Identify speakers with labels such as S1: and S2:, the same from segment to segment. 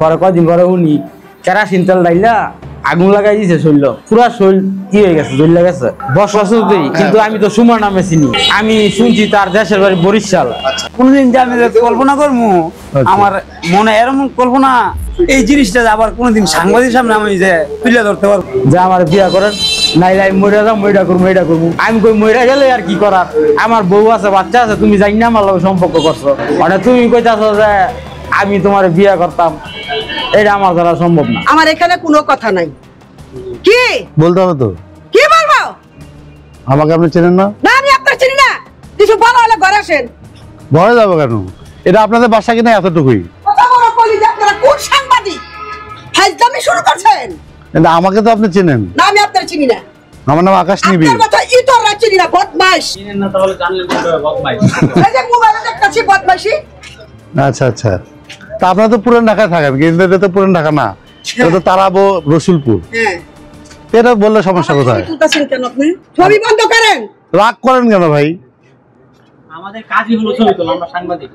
S1: পরে কদিন পরে উনি কেরাসিন তেল ডাইলা আগুন লাগাই দিয়েছে শরীর পুরা শরীর কি হয়ে গেছে জ্বলে গেছে বসবাসী কিন্তু আমি তো সুমার নামে চিনি আমি শুনছি তার দেশের বাড়ি বরিশাল
S2: কোনদিন যে আমি কল্পনা করবো আমার মনে এরকম কল্পনা এই জিনিসটা আবার কোনোদিন সাংবাদিক সামনে আমি যে তুলে ধরতে পারবো
S1: যে আমার বিয়া করেন নাইলে আমি মরে যাবো এটা করবো এটা করবো আমি কই মরে গেলে আর কি করার আমার বউ আছে বাচ্চা আছে তুমি জানি না আমার লগে সম্পর্ক করছো মানে তুমি কইতাছো যে আমি তোমার বিয়া করতাম এটা আমার দ্বারা সম্ভব না
S3: আমার এখানে কোনো কথা নাই কি
S4: বলতে হবে তো
S3: কি বলবো
S4: আমাকে আপনি চেনেন না
S3: না আমি আপনার চিনি না কিছু বলা হলে ঘরে আসেন
S4: ভয় যাবো কেন এটা আপনাদের বাসা কিনা এতটুকুই
S3: কথা বড় কলি যে আপনারা কোন সাংবাদিক ফাইজলামি শুরু করছেন
S4: কিন্তু আমাকে তো আপনি চেনেন
S3: না আমি আপনার চিনি না
S4: আমার নাম আকাশ নিবিড়
S3: আপনার কথা ইতররা চিনি না বদমাইশ
S1: চিনেন না তাহলে জানলেন বদমাইশ
S3: এই যে মোবাইলে দেখতাছি বদমাইশি
S4: আচ্ছা আচ্ছা তা আপনারা তো পুরান ঢাকায় থাকেন কিন্তু এটা তো পুরান ঢাকা না এটা তো তারাবো রসুলপুর
S3: হ্যাঁ
S4: এটা বললে সমস্যা কোথায়
S3: তুলতাছেন কেন আপনি ছবি বন্ধ করেন
S4: রাগ করেন কেন ভাই
S1: আমাদের কাজই হলো ছবি তোলা আমরা সাংবাদিক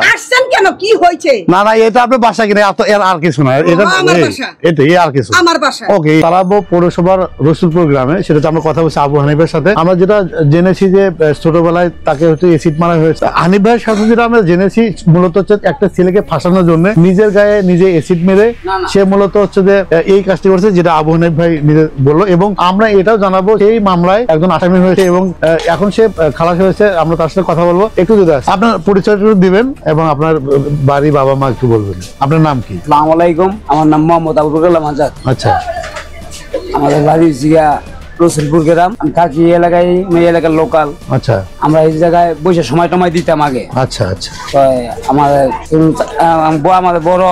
S3: আসছেন কেন কি হয়েছে
S4: না না এটা আপনার বাসা কিনা এর আর কিছু না এটা
S3: আমার বাসা।
S4: এটাই আর কিছু
S3: আমার বাসা
S4: ওকে তারাবো পৌরসভার রসুলপুর গ্রামে সেটা আমরা কথা বলছি আবু হানিফের সাথে আমরা যেটা জেনেছি যে ছোটবেলায় তাকে হচ্ছে এসিড মারা হয়েছে হানিফ ভাইয়ের সাথে যেটা আমরা জেনেছি মূলত হচ্ছে একটা ছেলেকে ফাঁসানোর জন্য নিজের গায়ে নিজে এসিড মেরে সে মূলত হচ্ছে যে এই কাজটি করেছে যেটা আবু হানিফ ভাই নিজে বললো এবং আমরা এটাও জানাবো এই মামলায় একজন আসামি হয়েছে এবং এখন সে খালাস হয়েছে আমরা তার সাথে কথা বলবো একটু যদি আপনার পরিচয়টা দিবেন এবং আপনার বাড়ি বাবা মা একটু বলবেন আপনার নাম কি
S2: আসসালামু আলাইকুম আমার নাম মোহাম্মদ আবুল কালাম আজাদ
S4: আচ্ছা
S2: আমাদের বাড়ি জিয়া রসুলপুর গ্রাম আমি থাকি এই এলাকায় এই এলাকার লোকাল
S4: আচ্ছা
S2: আমরা এই জায়গায় বসে সময় টময় দিতাম আগে
S4: আচ্ছা আচ্ছা
S2: তো আমাদের আমাদের বড়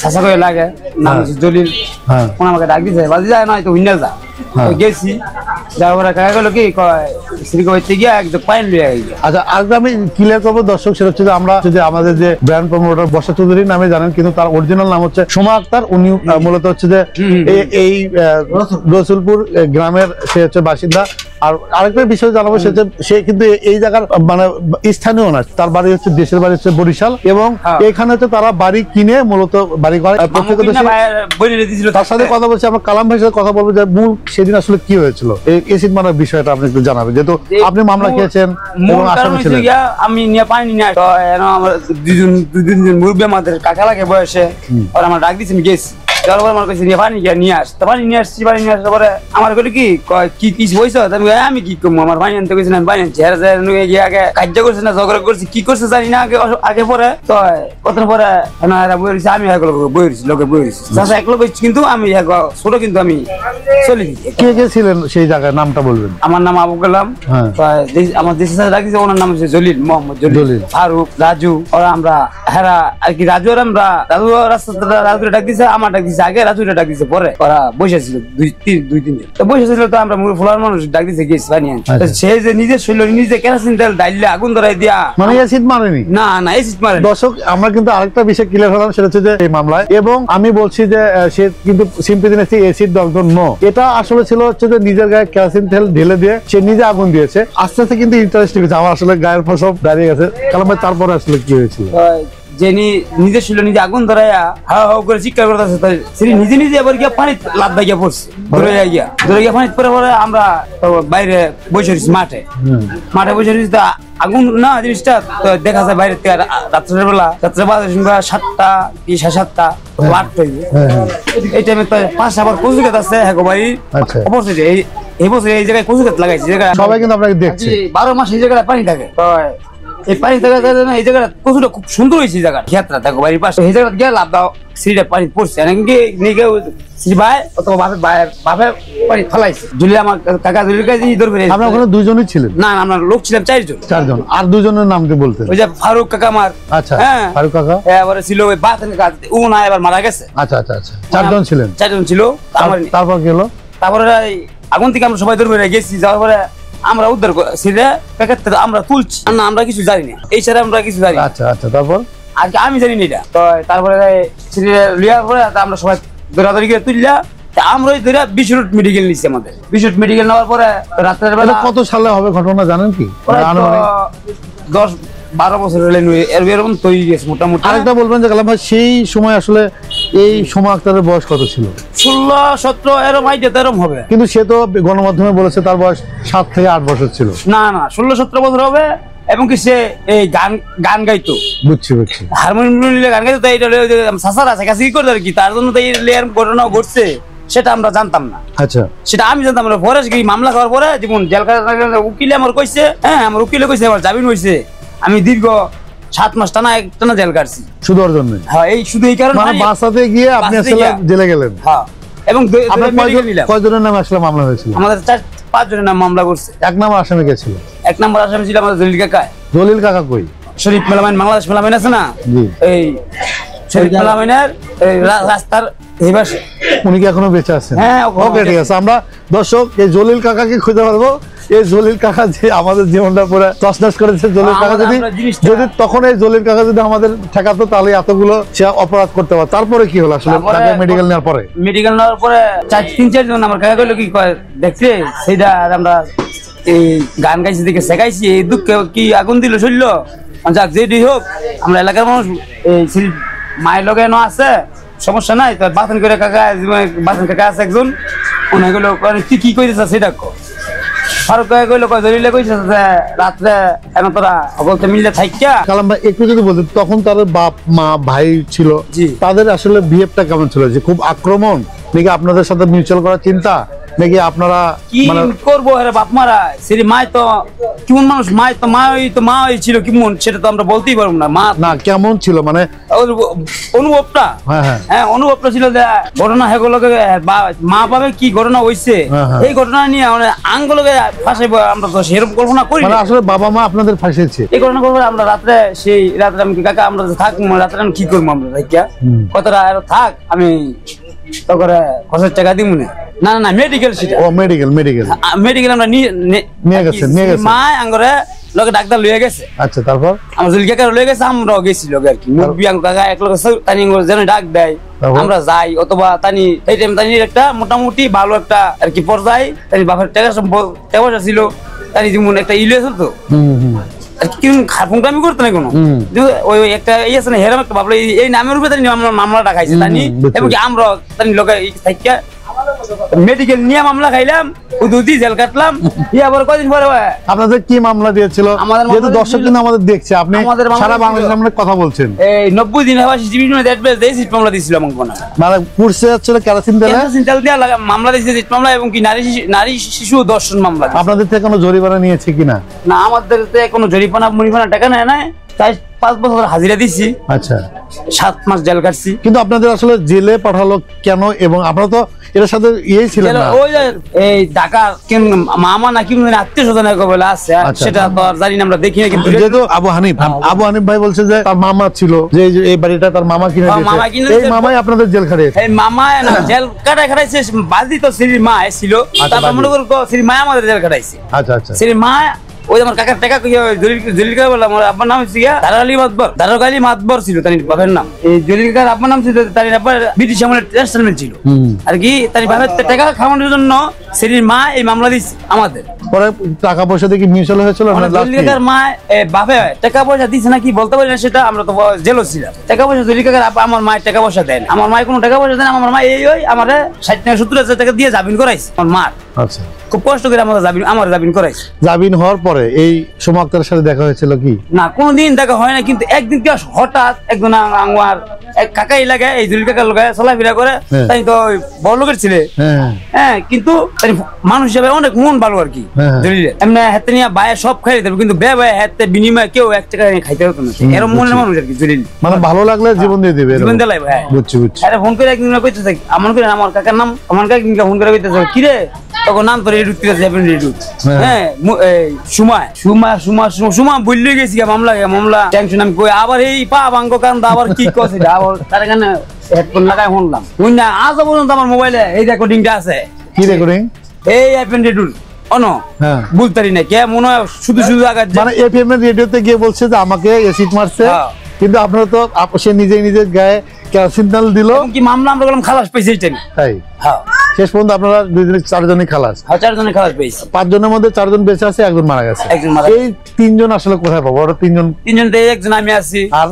S2: চাষা করে লাগে নাম হচ্ছে জলিল
S4: হ্যাঁ
S2: কোন আমাকে ডাক দিছে বাজি যায় না তো উইন্ডাল যা
S4: হ্যাঁ।
S2: তো গেছি যাওয়ার পরে কাকা গেলো কি কয় শ্রীকবাইতে গিয়া একদম পাইন লইয়া গেছে
S4: আচ্ছা আজকে আমি ক্লিয়ার করবো দর্শক সেটা হচ্ছে যে আমরা যদি আমাদের যে ব্র্যান্ড প্রমোটার বর্ষা চৌধুরী নামে জানেন কিন্তু তার অরিজিনাল নাম হচ্ছে সোমা আক্তার উনি মূলত হচ্ছে যে এই রসুলপুর গ্রামের সে হচ্ছে বাসিন্দা আর আরেকটা বিষয় জানাবো সে যে সে কিন্তু এই জায়গার মানে স্থানীয় না তার বাড়ি হচ্ছে দেশের বাড়ি হচ্ছে বরিশাল এবং এখানে হচ্ছে তারা বাড়ি কিনে মূলত বাড়ি করে তার সাথে কথা বলছি আমরা কালাম ভাইয়ের সাথে কথা বলবো যে মূল সেদিন আসলে কি হয়েছিল এই এসিড মারার বিষয়টা আপনি একটু জানাবেন যেহেতু আপনি মামলা খেয়েছেন এবং আসামি ছিলেন
S2: আমি নিয়ে পানি নিয়ে আমার দুজন মুরব্বী আমাদের কাকা লাগে বয়সে আর আমার ডাক দিয়েছি আমি গেছি যাওয়ার পরে আমার কাছে পানি নিয়ে আস পানি নিয়ে আসছি পানি নিয়ে আসার পরে আমার কইলো কি কি কিছু হয়েছে আমি কি করবো আমার পানি আনতে গেছি আমি পানি আনছি গিয়ে আগে কার্য করছে না ঝগড়া করছি কি করছে জানি না আগে আগে পরে তো কত পরে বই রয়েছে আমি বই রয়েছি লোকে বই রয়েছি চাষা এক লোক কিন্তু আমি ছোট কিন্তু আমি চলে দিচ্ছি
S4: কে কে ছিলেন সেই জায়গায় নামটা বলবেন
S2: আমার নাম আবু কালাম আমার দেশের সাথে ডাকিছে ওনার নাম হচ্ছে জলিল মোহাম্মদ জলিল ফারুক রাজু ওরা আমরা হেরা আর কি রাজু আর আমরা রাজু রাজু ডাক দিছে আমার ডাক দিছে আগে রাজুটা ডাক দিছে পরে ওরা বসেছিল দুই তিন দিন তো বসেছিল তো আমরা ফুলার মানুষ ডাক দিছে গেছি পানি আনতে সে যে নিজে শৈল নিজে কেরাসিন তেল ডাইলে আগুন ধরাই দিয়া
S4: মানে এসিড মারেনি
S2: না না এসিড মারে
S4: দর্শক আমরা কিন্তু আরেকটা বিষয় ক্লিয়ার হলাম সেটা হচ্ছে যে এই মামলায় এবং আমি বলছি যে সে কিন্তু সিম্পলি এসিড দগ্ধন নো এটা আসলে ছিল হচ্ছে যে নিজের গায়ে কেরাসিন তেল ঢেলে দিয়ে সে নিজে আগুন দিয়েছে আস্তে আস্তে কিন্তু ইন্টারেস্টিং হয়েছে আমার আসলে গায়ের ফসল দাঁড়িয়ে গেছে কারণ তারপরে আসলে কি হয়েছিল
S2: যিনি নিজে ছিল নিজে আগুন ধরাইয়া হাও হাও করে চিৎকার করতেছে সে নিজে নিজে আবার গিয়া পানি লাভ গিয়া পড়ছে ধরে গিয়া পানি পরে পরে আমরা বাইরে বসে রয়েছি মাঠে বসে রয়েছি আগুন না জিনিসটা দেখা যায় বাইরে রাত্রের বেলা রাত্রে বাজে 7টা কি 7:30 লাট হইবে এই টাইমে তো পাশে আবার কচু গাছ আছে হ্যাঁ বাড়ির অপোজিটে এই বছর এই জায়গায় কচু গাছ লাগাইছে
S4: সবাই কিন্তু আপনাকে দেখছে
S2: 12 মাস এই জায়গায় পানি থাকে এই পানি থাকার কারণে এই জায়গাটা কচুটা খুব সুন্দর হয়েছে এই জায়গা ক্ষেত্রা দেখো বাড়ির পাশে এই জায়গাটা গিয়ে লাভ দাও সিঁড়িটা পানি পড়ছে নিয়ে শ্রী ভাই অথবা বাপের পানি ফেলাইছে জুলি আমার কাকা জুলির কাছে ধরবে
S4: আমরা ওখানে দুজনই ছিলেন
S2: না আমরা লোক ছিলাম চারজন
S4: আর দুজনের নাম কি বলতেন
S2: ওই যে ফারুক কাকা আমার
S4: আচ্ছা
S2: হ্যাঁ
S4: ফারুক কাকা
S2: এবারে ছিল ওই বাতের কাজ ও না এবার মারা গেছে
S4: আচ্ছা আচ্ছা আচ্ছা চারজন ছিল তারপর কি হলো
S2: তারপরে আগুন থেকে আমরা সবাই ধরে গেছি যাওয়ার পরে আমরা উদ্ধার সিরে আমরা তুলছি না আমরা কিছু জানি না এই ছাড়া আমরা কিছু জানি
S4: আচ্ছা আচ্ছা তারপর
S2: আজকে আমি জানি না এটা তো তারপরে লিয়ার পরে আমরা সবাই দৌড়াদৌড়ি করে তুললা আমরা ধরে 20 রুট মেডিকেল নিচ্ছি আমাদের 20 রুট মেডিকেল নেওয়ার পরে রাত্রের বেলা
S4: কত সালে হবে ঘটনা জানেন কি
S2: 12 বছর হলে এরকম তৈরি গেছে মোটামুটি।
S4: আরেকটা বলবেন যে কালাম ভাই সেই সময় আসলে এই সোমা আক্তারের বয়স কত ছিল?
S2: 16-17 এরকম আইডিয়া তো এরকম হবে।
S4: কিন্তু সে তো গণমাধ্যমে বলেছে তার বয়স 7 থেকে 8 বছর ছিল।
S2: না 16-17 বছর হবে, এবং কি সে এই গান গাইতো।
S4: বুঝছি।
S2: হারমোনিয়াম নিলে গান গাইতো, তাই এটা সাসার আছে কাছে কি করতে আর কি, তার জন্য তাই এর ঘটনা ঘটছে সেটা আমরা জানতাম না।
S4: আচ্ছা,
S2: সেটা আমি জানতাম না। পরে কি মামলা খাওয়ার পরে যেমন উকিলে আমার কইছে, হ্যাঁ আমার উকিলে কইছে আমার জামিন হয়েছে, আমি দীর্ঘ 7 মাস টানা জেল কাটছি
S4: শুধু ওর জন্য।
S2: হ্যাঁ, এই শুধু এই কারণে
S4: মানে বাসাতে গিয়ে আপনি আসলে জেলে গেলেন।
S2: হ্যাঁ, এবং
S4: কয়জনের নামে আসলে মামলা হয়েছিল?
S2: আমাদের 4-5 জনের নাম মামলা করছে।
S4: এক নাম্বার আসামি কে ছিল?
S2: 1 নম্বর আসামি ছিল আমাদের জলিল কাকা।
S4: জলিল কাকা কই?
S2: শরীফ মেলামাইন, বাংলাদেশ মেলামাইন আছে না,
S4: জি,
S2: এই শরীফ মেলামাইনের রাস্তার এই পাশে।
S4: উনি কি এখনো বেঁচে আছেন?
S2: হ্যাঁ,
S4: ওকে, ঠিক আছে। আমরা দর্শক এই জলিল কাকাকে খুঁজে পারবো। এই জলিল কাকা যে আমাদের জীবনটা পুরো তছনছ করেছে, জলিল কাকা যদি তখন এই জলিল কাকা যদি আমাদের ঠেকাতো তাহলে এতগুলো সে অপরাধ করতে পারত। তারপরে কি হলো আসলে? মেডিকেল নেওয়ার পরে
S2: 3-4 জন আমার কাকা কইলো কি কয় দেখছে সেইটা, আর আমরা এই গান গাইছি দেখে শেখাইছি, এই দুঃখে কি আগুন দিল শৈল। যাক যেটি হোক, আমরা এলাকার মানুষ এই মায়ের লগে ন আছে, সমস্যা নাই। তো বাসন করে বাসন কাকা আছে একজন, উনি কইলো তুই কি কইতেছ সেটা কো। ফারুক কাকা কইলো জলিলে কইছে যে রাত্রে এখন তোরা বলতে মিললে থাইকা।
S4: কালাম ভাই একটু যদি বলতেন, তখন তার বাপ মা ভাই ছিল,
S2: জি,
S4: তাদের আসলে বিহেভটা কেমন ছিল? যে খুব আক্রমণ, নাকি আপনাদের সাথে মিউচুয়াল করার চিন্তা, নাকি আপনারা
S2: কি করবো? আরে বাপ মারা সেরি মায় তো কেমন মানুষ, মায় তো মা ছিল কেমন, সেটা তো আমরা বলতেই পারবো না। মা
S4: না কেমন ছিল মানে
S2: অনুভবটা, হ্যাঁ অনুভবটা ছিল যে ঘটনা হেগুলোকে মা পাবে কি ঘটনা হইছে, এই ঘটনা নিয়ে আঙ্গুলোকে ফাঁসাইবো, আমরা তো সেরকম কল্পনা করি।
S4: আসলে বাবা মা আপনাদের ফাঁসিয়েছে
S2: এই ঘটনা করবো আমরা রাত্রে, সেই রাত্রে আমি কাকা আমরা থাকবো, রাত্রে আমি কি করবো আমরা কতটা থাক, আমি তো করে খরচের টাকা দিব না। না মেডিকেল, সেটা মেডিকেল আমরা নিয়ে গেছে মা আঙ্গরে লগে ডাক্তার লইয়া গেছে।
S4: আচ্ছা, তারপর
S2: আমার জুল কাকা লইয়া গেছে, আমরাও গেছি লগে আর কি। মুরব্বি আঙ্গ কাকা এক লগে তানি যেন ডাক দেয় আমরা যাই, অথবা তানি এই টাইম তানির একটা মোটামুটি ভালো একটা আর কি পর্যায়ে, তানি বাপের টাকা পয়সা ছিল, তানি যেমন একটা ইলিয়েছিল তো খারাপ করতে না কোনো, ওই একটা এই আছে না হেরাম একটা ভাবলো এই নামের উপরে মামলাটা খাইছে তানি, এবং আমরা তানি লগে থাকিয়া মেডিকেল নিয়ে মামলা খাইলাম, জেল কাটলাম। আবার কদিন পরে
S4: আপনাদের কি মামলা দিয়েছিল? যেহেতু দর্শক কিন্তু আমাদের দেখছে, আপনি সারা বাংলাদেশের সামনে কথা বলছেন।
S2: এই 90 দিন মামলা দিয়েছিল
S4: মানে পুরসে যাচ্ছিল কেরোসিন তেল
S2: দিয়ে মামলা দিয়েছে মামলা, এবং কি নারী শিশু দর্শন মামলা।
S4: আপনাদের থেকে কোনো জরিমানা নিয়েছে কিনা?
S2: না, আমাদের কোনো জরিমানা টাকা নেয় না, তাই 5 বছর হাজিরা দিছি।
S4: আচ্ছা,
S2: 7 মাস জেল কাটছি।
S4: কিন্তু আপনাদের আসলে জেলে পাঠালো কেন? এবং আপনারা তো এর সাথে ইয়ে ছিলেন না,
S2: ওই এই ঢাকা মামা না কি আত্মীয় স্বজন বলে আছে, সেটা তো আর জানি না, আমরা দেখি না। কিন্তু
S4: যেহেতু আবু হানিফ ভাই বলছে যে তার মামা ছিল, যে এই বাড়িটা তার মামা কিনে দিয়েছে, এই মামাই আপনাদের জেল খাটিয়েছে।
S2: এই মামা না জেল খাটাইছে, বাদি তো শ্রীর মা ছিল, তারপর মনে করো শ্রীর মা আমাদের জেল খাটাইছে।
S4: আচ্ছা আচ্ছা,
S2: শ্রীর মা ওই আমার কাকার টাকা জলিল কাকা বললাম, আমার আব্বার নাম হচ্ছে দারালি মাতবর ছিল তার বাপের নাম। এই জলিল কাকার আব্বার নাম ছিল, তার আব্বার ব্রিটিশ আমলের ট্রান্সফারমেন্ট ছিল আর কি। তার বাপের টাকা খাওয়ানোর জন্য শ্রীর মা এই মামলা দিচ্ছে আমাদের।
S4: পরে টাকা পয়সা দিয়ে মিউচুয়াল হয়েছিল না?
S2: জলিল কাকার মা বাপে টাকা পয়সা দিচ্ছে না কি বলতে পারি না, সেটা আমরা তো জেলও ছিলাম। টাকা পয়সা জলিল কাকার আমার মায়ের টাকা পয়সা দেন, আমার মায়ের কোনো টাকা পয়সা দেন। আমার মা এই আমার 60-70 টাকা দিয়ে জামিন করাইছে আমার মার। আচ্ছা, খুব কষ্ট করে আমার জামিন করাইছে।
S4: জামিন হওয়ার পরে এই সোমা আক্তারের সাথে দেখা হয়েছিল কি?
S2: না, কোনোদিন দেখা হয় না, কিন্তু একদিন কি হঠাৎ একজন আমার এক কাকা এলাকায় এই জলিল কাকার লোক চলাফেরা করে, তাই তো বড় লোকের ছেলে, হ্যাঁ, কিন্তু মানুষ হিসাবে অনেক মন ভালো আর কি। জলিলে এমনি হাতে নিয়ে বায়ে সব খাই দেবে, কিন্তু বে বায়ে হাতে বিনিময়ে কেউ 1 টাকা খাইতে হতো না, এরকম মনের মানুষ আর কি। জলিল মানে
S4: ভালো লাগলে জীবন দিয়ে দেবে,
S2: জীবন দিলাই। হ্যাঁ, বুঝছি। আরে ফোন করে একদিন কইতেছে, আমার কাকার নাম, আমার কাকা ফোন করে কইতেছে কি রে, তখন নাম তো রেডুত হ্যাঁ সুমা বললে গেছি মামলা টেনশন আমি কই, আবার এই পা ভাঙ্গ কারণ আবার কি করছে, আবার তার এখানে হেডফোন লাগাই শুনলাম। বুঝ না, আজ পর্যন্ত আমার মোবাইলে এই রেকর্ডিংটা আছে।
S4: কি রেকর্ডিং?
S2: এই এফএম রেডিও বুঝতারি না কে মনে হয় শুধু মানে
S4: এফএম রেডিওতে গিয়ে বলছে যে আমাকে এসিড মারছে, কিন্তু আপনারা তো সে নিজে গায়ে কেরোসিন তেল দিল,
S2: কি মামলা আমরা খালাস পাইছি, তাই। হ্যাঁ,
S4: শেষ পর্যন্ত আপনারা 2 জনই খালাস।
S2: 4 জনের খালাস পেয়েছি।
S4: 5 জনের মধ্যে 4 জন বেঁচে আছে, 1 জন মারা গেছে। এই 3 জন আসলে কোথায় পাবো? ওরা 3 জন
S2: একজন আমি আছি,
S4: আর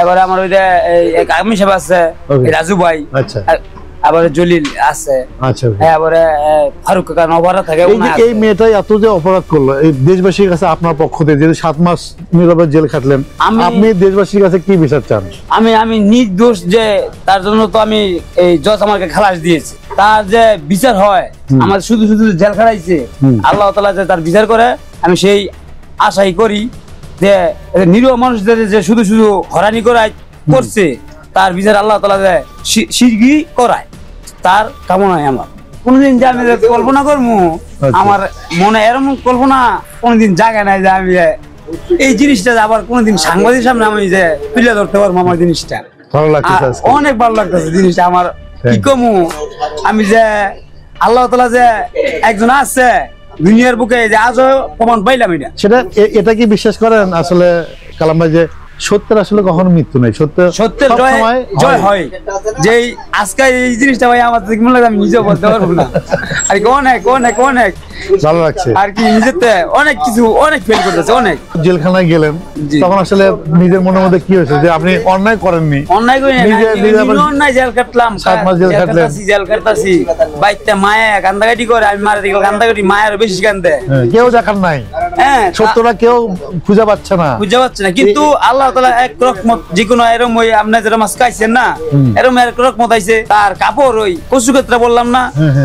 S2: এবারে আমার ওই যে আমি সাহেব আছে, রাজু ভাই,
S4: আচ্ছা,
S2: আবার জলিল আছে,
S4: আচ্ছা,
S2: এবারে ফারুক কাকা নবরা থাকে।
S4: এই মেয়েটাই এত যে অপরাধ করলো এই দেশবাসীর কাছে আপনার পক্ষ থেকে, যে 7 মাস নীরবে জেল খাটলেন, আপনি দেশবাসীর কাছে কি বিচার চান?
S2: আমি নির্দোষ, যে তার জন্য তো আমি এই জজ আমাকে খালাস দিয়েছে, তার যে বিচার হয়, আমার শুধু শুধু জেল খাটাইছে, আল্লাহ তাআলা যে তার বিচার করে, আমি সেই আশাই করি যে নিরীহ মানুষদের যে শুধু শুধু হয়রানি করছে, তার বিচার আল্লাহ তাআলা যে শিগগিরই করায়, তার কামনায় আমার। কোনদিন যে আমি কল্পনা করবো, আমার মনে এরকম কল্পনা কোনদিন জাগে নাই যে আমি এই জিনিসটা আবার কোনদিন সাংবাদিক সামনে আমি যে তুলে ধরতে পারবো। আমার জিনিসটা
S4: ভালো লাগতেছে,
S2: অনেক ভালো লাগতেছে জিনিসটা আমার। কি কমু, আমি যে আল্লাহ তাআলা যে একজন আছে দুনিয়ার বুকে, যে আজও প্রমাণ পাইলাম এটা।
S4: সেটা এটা কি বিশ্বাস করেন আসলে কালাম ভাই, যে সত্যের আসলে কখনো মৃত্যু নেই,
S2: সত্যের জয় হয়। যে আজকে এই জিনিসটা ভাই আমার মনে লাগে আমি নিজেও বলতে পারবো না, আর কি অনেক অনেক অনেক
S4: ভালো লাগছে,
S2: আর কি নিজেতে অনেক কিছু অনেক ফিল করতেছে। অনেক
S4: জেলখানায় গেলেন তখন আসলে নিজের মনের মধ্যে কি হয়েছে, যে আপনি অন্যায় করেননি?
S2: অন্যায় করি অন্যায়, জেল কাটলাম,
S4: 7 মাস জেল কাটলেন,
S2: জেল কাটতাছি, বাইতে মায়া কান্দাকাটি করে, আমি মারা দিকে কান্দাকাটি, মায়ের বেশি কান্দে,
S4: কেউ দেখার নাই,
S2: হ্যাঁ
S4: সত্যটা কেউ খুঁজে পাচ্ছে না,
S2: কিন্তু আল্লাহ তাআলা এক রহমত, যে কোনো এরকম ওই আপনি যেটা মাছ খাইছেন না, এরকম এক রহমত আইছে। তার কাপড় ওই কচুক্ষেত্রে বললাম না,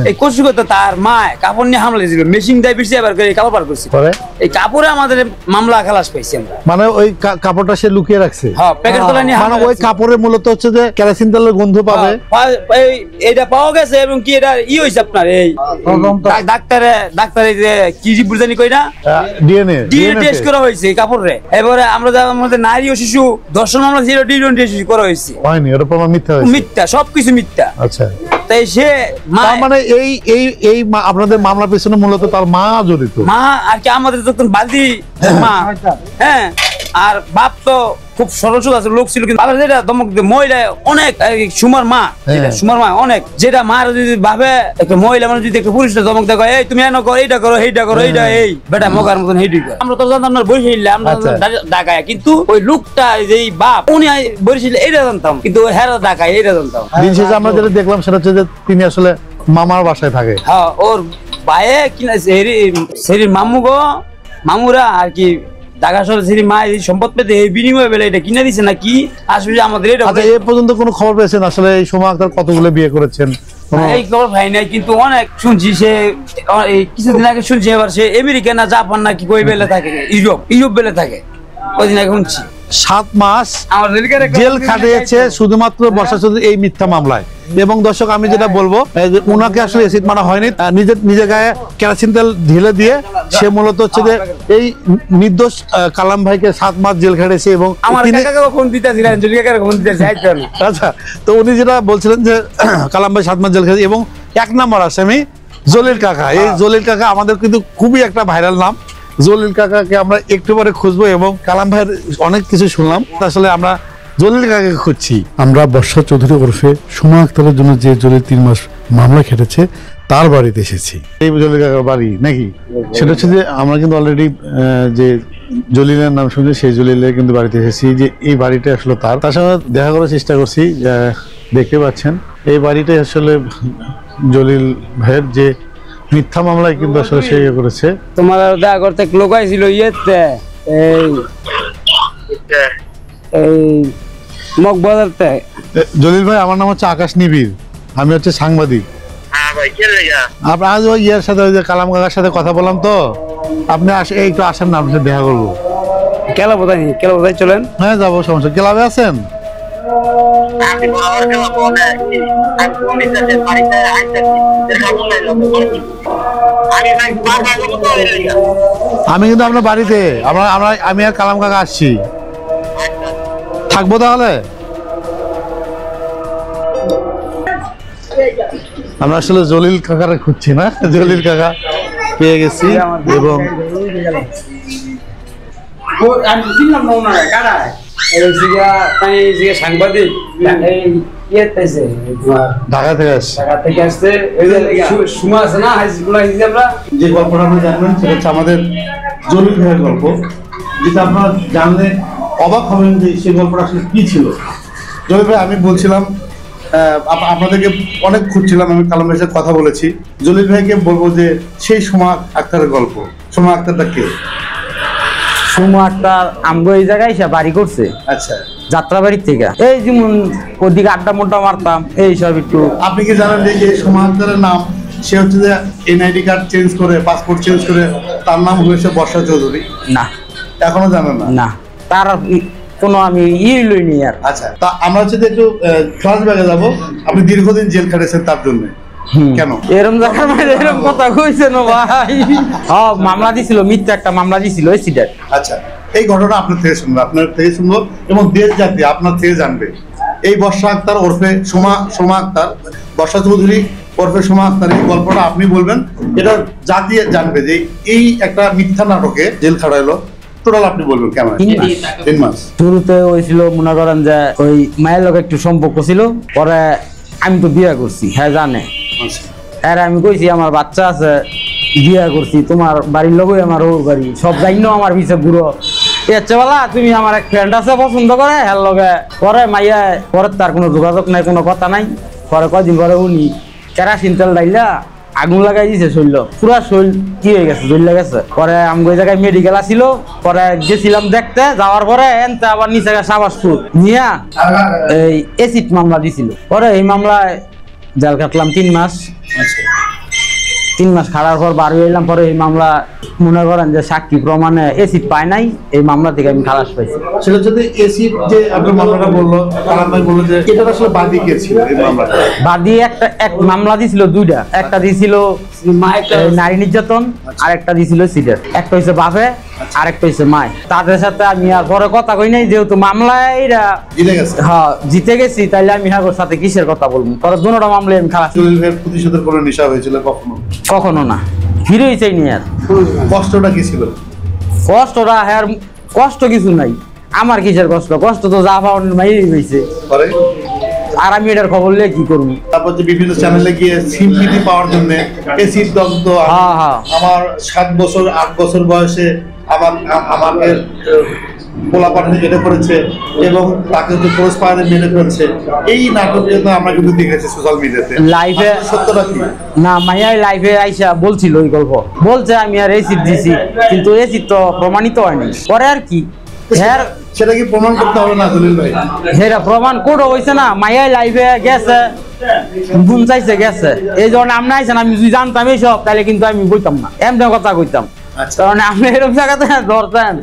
S2: এই কচুক্ষেত্রে তার মা কাপড় নিয়ে হামলা দিয়েছিল, মেশিন দিয়ে পিছিয়ে এবার করে কাপড় পার করছি, এই কাপড়ে আমাদের মামলা খালাস পাইছি আমরা।
S4: মানে ওই কাপড়টা সে লুকিয়ে রাখছে,
S2: হ্যাঁ প্যাকেট তোলা নিয়ে,
S4: মানে ওই কাপড়ে মূলত হচ্ছে যে কেরোসিন তেলের গন্ধ পাবে,
S2: এটা পাওয়া গেছে। এবং কি এটা হইছে আপনার এই ডাক্তারে যে কি বুঝানি কই না, ডিএনএ টেস্ট করা হয়েছে এই কাপড়ে। এবারে আমরা আমাদের নারী ও শিশু ধর্ষণ মামলা ছিল, ডিএনএ টেস্ট করা হয়েছে,
S4: হয়নি, ওটা প্রমাণ মিথ্যা হয়েছে,
S2: মিথ্যা, সবকিছু মিথ্যা।
S4: আচ্ছা,
S2: তাই সে
S4: মানে এই আপনাদের মামলার পেছনে মূলত তার মা জড়িত,
S2: মা আর কি আমাদের যখন বালতি মা, হ্যাঁ, আর বাপ তো খুব সরল আছে লোক ছিল, কিন্তু বাবার যেটা দমক মহিলা অনেক সুমার মা, সুমার মা অনেক, যেটা মার যদি ভাবে একটা মহিলা মানুষ যদি একটা পুরুষটা দমক দেখো, এই তুমি এনে করো, এইটা করো, এইটা করো, এইটা এই বেটা মগার মতন হেঁটে, আমরা তো জানতাম না বরিশাল, আমরা ঢাকায়, কিন্তু ওই লোকটা যে বাপ উনি বরিশাল এইটা জানতাম, কিন্তু ওই হেরা ঢাকায় এইটা জানতাম।
S4: দিন শেষে আমরা যেটা দেখলাম সেটা হচ্ছে যে তিনি আসলে মামার বাসায় থাকে,
S2: হ্যাঁ, ওর ভাইয়ে কিনা সেরির মামুরা আর কি ঢাকা শহরে মা এই সম্পদ পেতে এই বিনিময়ে বেলা এটা কিনে দিছে না কি আসলে আমাদের এটা।
S4: আচ্ছা, এ পর্যন্ত কোনো খবর পেয়েছেন আসলে এই সময় আক্তার কতগুলো বিয়ে করেছেন?
S2: এই খবর ভাই নাই, কিন্তু অনেক শুনছি, সে কিছুদিন আগে শুনছি এবার সে আমেরিকা না জাপান না কি কই বেলে থাকে, ইউরোপ বেলে থাকে, কদিন আগে শুনছি।
S4: 7 মাস জেল খাটিয়েছে শুধুমাত্র বর্ষা চৌধুরী এই মিথ্যা মামলায়। এবং দর্শক, আমি যেটা বলবো, উনাকে আসলে এসিড মারা হয়নি, নিজের গায়ে কেরোসিন তেল ঢেলে দিয়ে সে মূলত হচ্ছে যে এই নির্দোষ কালাম ভাইকে 7 মাস জেল খাটিয়েছে। এবং আচ্ছা, তো উনি যেটা বলছিলেন যে কালাম ভাই 7 মাস জেল খাটিয়েছে, এবং 1 নম্বর আসামি জলিল কাকা। এই জলিল কাকা আমাদের কিন্তু খুবই একটা ভাইরাল নাম, জলিল কাকাকে আমরা একটু পরে খুঁজবো। এবং কালাম ভাইয়ের অনেক কিছু শুনলাম, আসলে আমরা জলিল কাকাকে খুঁজছি। আমরা বর্ষা চৌধুরী ওরফে সুমা আক্তারের জন্য যে জলিল 3 মাস মামলা খেটেছে তার বাড়িতে এসেছি। এই জলিল কাকার বাড়ি নাকি? সেটা হচ্ছে যে আমরা কিন্তু অলরেডি যে জলিলের নাম শুনছি সেই জলিলের কিন্তু বাড়িতে এসেছি, যে এই বাড়িটা আসলে তার সঙ্গে দেখা করার চেষ্টা করছি। দেখতে পাচ্ছেন এই বাড়িটাই আসলে জলিল ভাইয়ের যে মিথ্যা মামলায় কিন্তু আসলে সে করেছে।
S2: তোমার দেখা করতে লোক আইছিল ইয়েতে এই মগবাজারতে।
S4: জলিল ভাই, আমার নাম হচ্ছে আকাশ নিবিড়, আমি হচ্ছে সাংবাদিক। আপনার ওই ইয়ের সাথে, ওই যে কালাম কাকার সাথে কথা বললাম, তো আপনি একটু আসেন না, আপনার দেখা করবো।
S2: কেলাবোধাই চলেন।
S4: হ্যাঁ যাবো, সমস্যা। ক্লাবে আছেন? আমি কিন্তু আপনার বাড়িতে, আমি আর কালাম কাকা আসছি, থাকবো তাহলে। আমরা আসলে জলিল কাকারে খুঁজছি না, জলিল কাকা পেয়ে গেছি। এবং
S2: সাংবাদিক এই ইয়েতেছে তোমার
S4: ঢাকা থেকে আসছে।
S2: ঢাকা থেকে আসছে ওই যে সুমা আছে না হাই স্কুল আইছি আমরা
S4: যে গল্পটা আপনি জানবেন সেটা হচ্ছে আমাদের জলিল ভাইয়ের গল্প, যেটা আপনারা জানলে অবাক হবেন যে সেই গল্পটা আসলে কি ছিল। জলিল ভাই, আমি বলছিলাম আপনাদেরকে অনেক খুঁজছিলাম, আমি কালাম ভাইয়ের সাথে কথা বলেছি। জলিল ভাইকে বলবো যে সেই সোমা আক্তারের গল্প। সোমা আক্তারটা কে?
S1: সুমা আক্তার আমগো এই জায়গায় এসে বাড়ি করছে
S4: আচ্ছা,
S1: যাত্রাবাড়ির থেকে। এই যেমন ওদিকে আড্ডা মোড্ডা মারতাম এই সব একটু।
S4: আপনি কি জানেন যে এই সোমা আক্তারের নাম, সে হচ্ছে যে এনআইডি কার্ড চেঞ্জ করে, পাসপোর্ট চেঞ্জ করে তার নাম হয়েছে বর্ষা চৌধুরী?
S1: না
S4: এখনো জানেন না?
S1: না, তার কোনো আমি লইনি আর।
S4: আচ্ছা, তা আমরা হচ্ছে যে একটু ফ্ল্যাশব্যাকে যাবো। আপনি দীর্ঘদিন জেল খাটেছেন তার জন্য, কেন?
S1: এরম জায়গার মধ্যে এরম কথা কইছে না ভাই। হ্যাঁ, মামলা দিছিল, মিথ্যা একটা মামলা দিছিল এসিডেন্ট।
S4: আচ্ছা, এই ঘটনা আপনার থেকে শুনবো, আপনার থেকে শুনবো এবং দেশ জাতি আপনার থেকে জানবে। এই বর্ষা আক্তার ওরফে সোমা আক্তার, বর্ষা চৌধুরী ওরফে সোমা আক্তার, এই গল্পটা আপনি বলবেন, এটা জাতি জানবে যে এই একটা মিথ্যা নাটকে জেল খাটাইলো। টোটাল আপনি বলবেন কেমন? 3 মাস।
S1: শুরুতে হয়েছিল মনে করেন যে ওই মায়ের লোক একটু সম্পর্ক ছিল, পরে আমি তো বিয়ে করছি, হ্যাঁ জানে। হ্যাঁ, আমি কইছি আমার বাচ্চা আছে, বিয়ে করছি, তোমার বাড়ির লোকই আমার ওর বাড়ি, সব জানো আমার পিছে ঘুরো। বলা তুমি আমার এক ফ্রেন্ড আছে পছন্দ করে, হ্যাঁ লগে পরে মাইয়া, পরে তার কোনো যোগাযোগ নাই, কোনো কথা নাই। পরে কদিন পরে উনি কেরাসিন তেল ডাইলা আগুন লাগাই দিছে, শরীর পুরা শরীর কি হয়ে গেছে, জ্বলে গেছে। পরে আমি ওই জায়গায় মেডিকেল আসিল, পরে গেছিলাম দেখতে, যাওয়ার পরে এনতে আবার নিচে সাবাসপুর নিয়া এই এসিড মামলা দিছিল। পরে এই মামলায় জেল কাটলাম 3 মাস। 3 মাস খাড়ার পর বাড়ি এলাম। পরে এই মামলা মনে করেন যে সাক্ষী প্রমাণে এসিড পায় নাই, এই মামলা থেকে আমি খালাস পাইছি।
S4: সেটা যদি এসিড যে আপনার মামলাটা বললো, কালাম ভাই বললো যে এটা আসলে বাদী কে ছিল এই মামলাটা?
S1: বাদী এক মামলা দিছিল দুইটা, একটা দিছিল নারী নির্যাতন, আর একটা দিছিল সিডের। একটা হইছে বাপে, আর একটা হইছে মায়। তাদের সাথে আমি আর পরে কথা কই নাই, যেহেতু মামলায় এরা
S4: জিতে গেছে।
S1: হ্যাঁ, জিতে গেছি, তাইলে আমি হাগোর সাথে কিসের কথা বলবো? পরে দুটোটা মামলায় আমি খালাস।
S4: জলিল ভাইয়ের প্রতিশোধের কোনো নেশা হয়েছিল কখনো?
S1: কখনো না, হিরোই চাই নি আর।
S4: কষ্টটা কি ছিল?
S1: কষ্টটা হ্যাঁ, কষ্ট কিছু নাই। আমার কিসের কষ্ট? কষ্ট তো যা পাওয়ার মাইরেই হয়েছে,
S4: পরে
S1: আর আমি এটার খবর নিয়ে কি করবো?
S4: তারপর যে বিভিন্ন চ্যানেলে গিয়ে সিম্পিটি পাওয়ার জন্য এসিড দগ্ধ,
S1: হ্যাঁ।
S4: আমার 7 বছর 8 বছর বয়সে আমাকে পোলাপাঠে যেটা করেছে এবং তাকে যে ক্রস পাহাড়ে মেরে ফেলছে, এই নাটকটা আমরা কিন্তু দেখেছি সোশ্যাল মিডিয়াতে।
S1: লাইভে
S4: সত্যটা কি?
S1: না, মাইয়াই লাইভে আইসা বলছিল ওই গল্প, বলছে আমি আর এসিড দিছি, কিন্তু এসিড তো প্রমাণিত হয়নি। পরে আর কি হ্যাঁ,
S4: সেটা কি প্রমাণ করতে হবে না জলিল ভাই?
S1: হেরা প্রমাণ কোড হয়েছে না, মাইয়াই লাইভে গেছে, গুণ চাইছে গেছে। এই জন্য আপনি আইসেন, আমি যদি জানতাম এইসব তাহলে কিন্তু আমি বইতাম না, এমনি কথা কইতাম। কারণ আপনি এরকম জায়গাতে ধরতেন,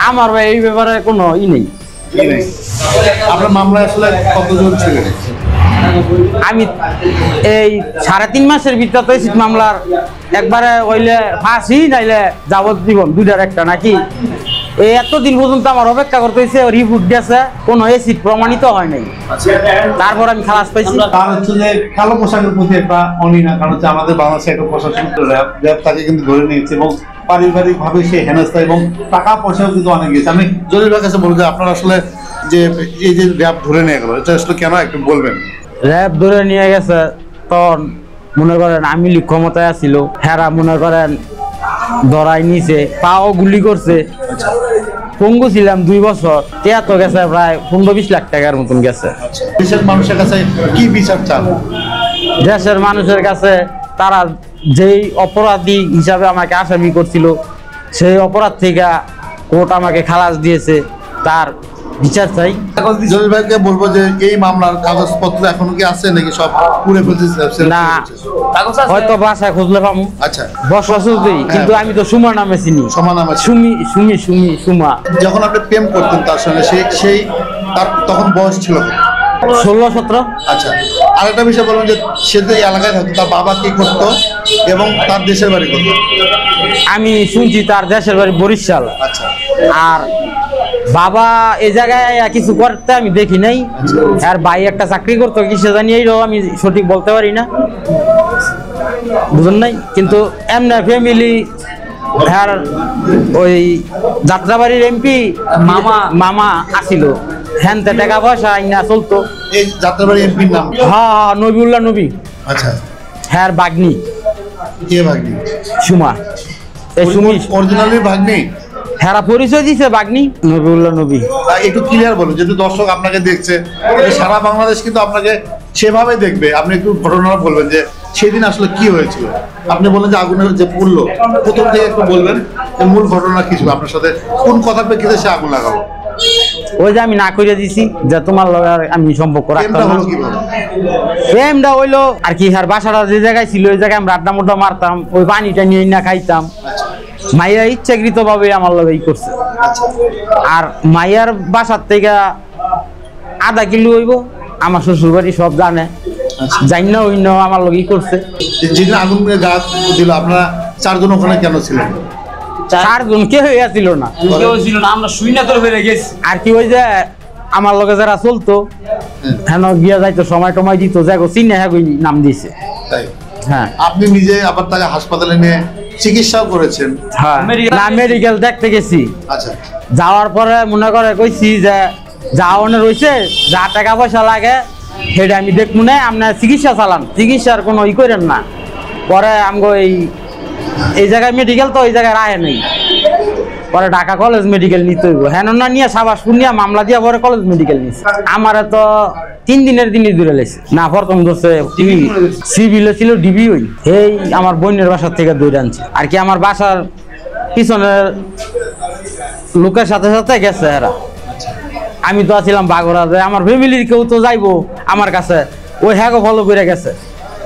S1: আমার ভাই এই ব্যাপারে কোনো নেই।
S4: আপনার মামলায় আসলে কতজন ছিলেন?
S1: আমি এই 3.5 মাসের ভিতরে তো এসিড মামলার একবারে হইলে ফাঁসি, নাইলে যাবজ্জীবন, দুইটার একটা নাকি। এই এতদিন পর্যন্ত আমার অপেক্ষা করতে হয়েছে, রিপোর্ট গেছে, কোনো এসিড প্রমাণিত হয় নাই, তারপর আমি খালাস পাইছি।
S4: তার হচ্ছে যে কালো পোশাকের প্রতি একটা অনীহা, কারণ হচ্ছে আমাদের বাংলাদেশে একটা প্রশাসন র্যাব তাকে কিন্তু ধরে নিয়েছে এবং পারিবারিক ভাবে সে হেনস্থা এবং টাকা পয়সাও কিন্তু অনেক গেছে। আমি জলিল ভাইয়ের কাছে বলবো যে আপনার আসলে যে এই যে র্যাব ধরে নিয়ে গেল, এটা আসলে কেন একটু বলবেন?
S1: র্যাব ধরে নিয়ে গেছে, তখন মনে করেন আমি ক্ষমতায় আসছিল, হেরা মনে করেন ধরাই নিছে, পাও গুলি করছে। পঙ্গু ছিলাম 2 বছর, টিয়া তো গেছে প্রায় 15-20 লাখ টাকার মতন গেছে।
S4: দেশের মানুষের কাছে কি বিচার চান?
S1: দেশের মানুষের কাছে তারা যেই অপরাধী হিসাবে আমাকে আসামি করছিল, সেই অপরাধ থেকে কোর্ট আমাকে খালাস দিয়েছে, তার বিচার চাই।
S4: জলিল ভাইকে বলবো যে এই মামলার কাগজপত্র এখনো কি আছে নাকি সব পুড়ে ফেলছে?
S1: না, হয়তো বাসায় খুঁজলে পাবো।
S4: আচ্ছা,
S1: বর্ষা চৌধুরী, কিন্তু আমি তো সুমা নামে চিনি।
S4: সুমা নামে?
S1: সুমা।
S4: যখন আপনি প্রেম করতেন তার সঙ্গে, সেই তার তখন বয়স ছিল কত?
S1: 16-17।
S4: আচ্ছা, আরেকটা বিষয় বলুন যে সে যে এলাকায় থাকতো, তার বাবা কি করতো এবং তার দেশের বাড়ি কত?
S1: আমি শুনছি তার দেশের বাড়ি বরিশাল।
S4: আচ্ছা,
S1: আর বাবা এই জায়গায় কিছু করতে আমি দেখি নাই। আর ভাই একটা চাকরি করতো, কিসে জানি, এইটাও আমি সঠিক বলতে পারি না, বুঝুন নাই। কিন্তু এমনি ফ্যামিলি হ্যাঁ ওই যাত্রাবাড়ির এমপি মামা মামা আসিল হ্যানতে টাকা পয়সা আইনা চলতো।
S4: এই যাত্রাবাড়ি এমপির নাম?
S1: হ্যাঁ নবিউল্লাহ নবী।
S4: আচ্ছা,
S1: হ্যাঁ বাগনি
S4: কে ভাগ্নি?
S1: সুমা। এই সুমি
S4: অরিজিনালি ভাগ্নি?
S1: হ্যাঁ পরিচয় দিছে বাগনি নবিউল্লাহ নবী।
S4: একটু ক্লিয়ার বলুন, যেহেতু দর্শক আপনাকে দেখছে, সারা বাংলাদেশ কিন্তু আপনাকে সেভাবে দেখবে, আপনি একটু ঘটনাটা বলবেন যে সেদিন আসলে কি হয়েছিল। আপনি বললেন যে আগুনে যে পড়লো, প্রথম থেকে একটু বলবেন যে মূল ঘটনা কি ছিল, আপনার সাথে কোন কথা প্রেক্ষিতে সে আগুন লাগালো?
S1: ওই যে আমি না করে দিছি যে তোমার লগে আর আমি সম্পর্ক রাখতাম
S4: প্রেমটা
S1: না।
S4: হলো কিভাবে?
S1: প্রেমটা হইলো আর কি, আর বাসাটা যে জায়গায় ছিল ওই জায়গায় আমরা আড্ডা মুড্ডা মারতাম, ওই পানিটা নিয়ে না খাইতাম। মাইয়া ইচ্ছাকৃত ভাবে আমার লগে ই করছে। আর মাইয়ার বাসার থেকে আধা কিলো হইব, আমার শ্বশুর বাড়ি সব জানে, জানি না অন্য আমার লগে ই করছে।
S4: যেদিন আগুন গাছ দিল, আপনারা চারজন ওখানে কেন ছিলেন?
S1: চারজন কেউ ছিল না,
S2: কেউ ছিল না, আমরা শুই না তোর বেড়ে গেছি।
S1: আর কি ওই যে আমার লগে যারা চলতো হ্যাঁ গিয়া যাইতো, সময় টময় দিত, যাগো চিনে হ্যাঁ নাম দিছে।
S4: তাই?
S1: হ্যাঁ
S4: আপনি নিজে আবার তাকে হাসপাতালে নিয়ে চিকিৎসাও করেছেন?
S1: হ্যাঁ না মেডিকেল দেখতে গেছি।
S4: আচ্ছা,
S1: যাওয়ার পরে মনে করে কইছি যে যাওয়ানো রয়েছে, যা টাকা পয়সা লাগে সেটা আমি দেখবো না, আপনার চিকিৎসা চালান, চিকিৎসার কোনো ই করেন না। পরে আমগো এই জায়গায় মেডিকেল তো ওই জায়গায় রায় নেই, পরে ঢাকা কলেজ মেডিকেল নিতে হইব। হ্যাঁ না নিয়ে সাবাসপুর নিয়ে মামলা দিয়ে পরে কলেজ মেডিকেল নিচ্ছে। আমার তো 3 দিনের দিনই দূরে লেছে না, প্রথম ধরছে সিভিলে ছিল ডিবি, ওই এই আমার বোনের বাসার থেকে দৌড়ে আনছে আর কি। আমার বাসার পিছনের লোকের সাথে সাথে গেছে এরা, আমি তো আছিলাম বাগড়া, যে আমার ফ্যামিলির কেউ তো যাইবো আমার কাছে, ওই হ্যাঁ ফলো করে গেছে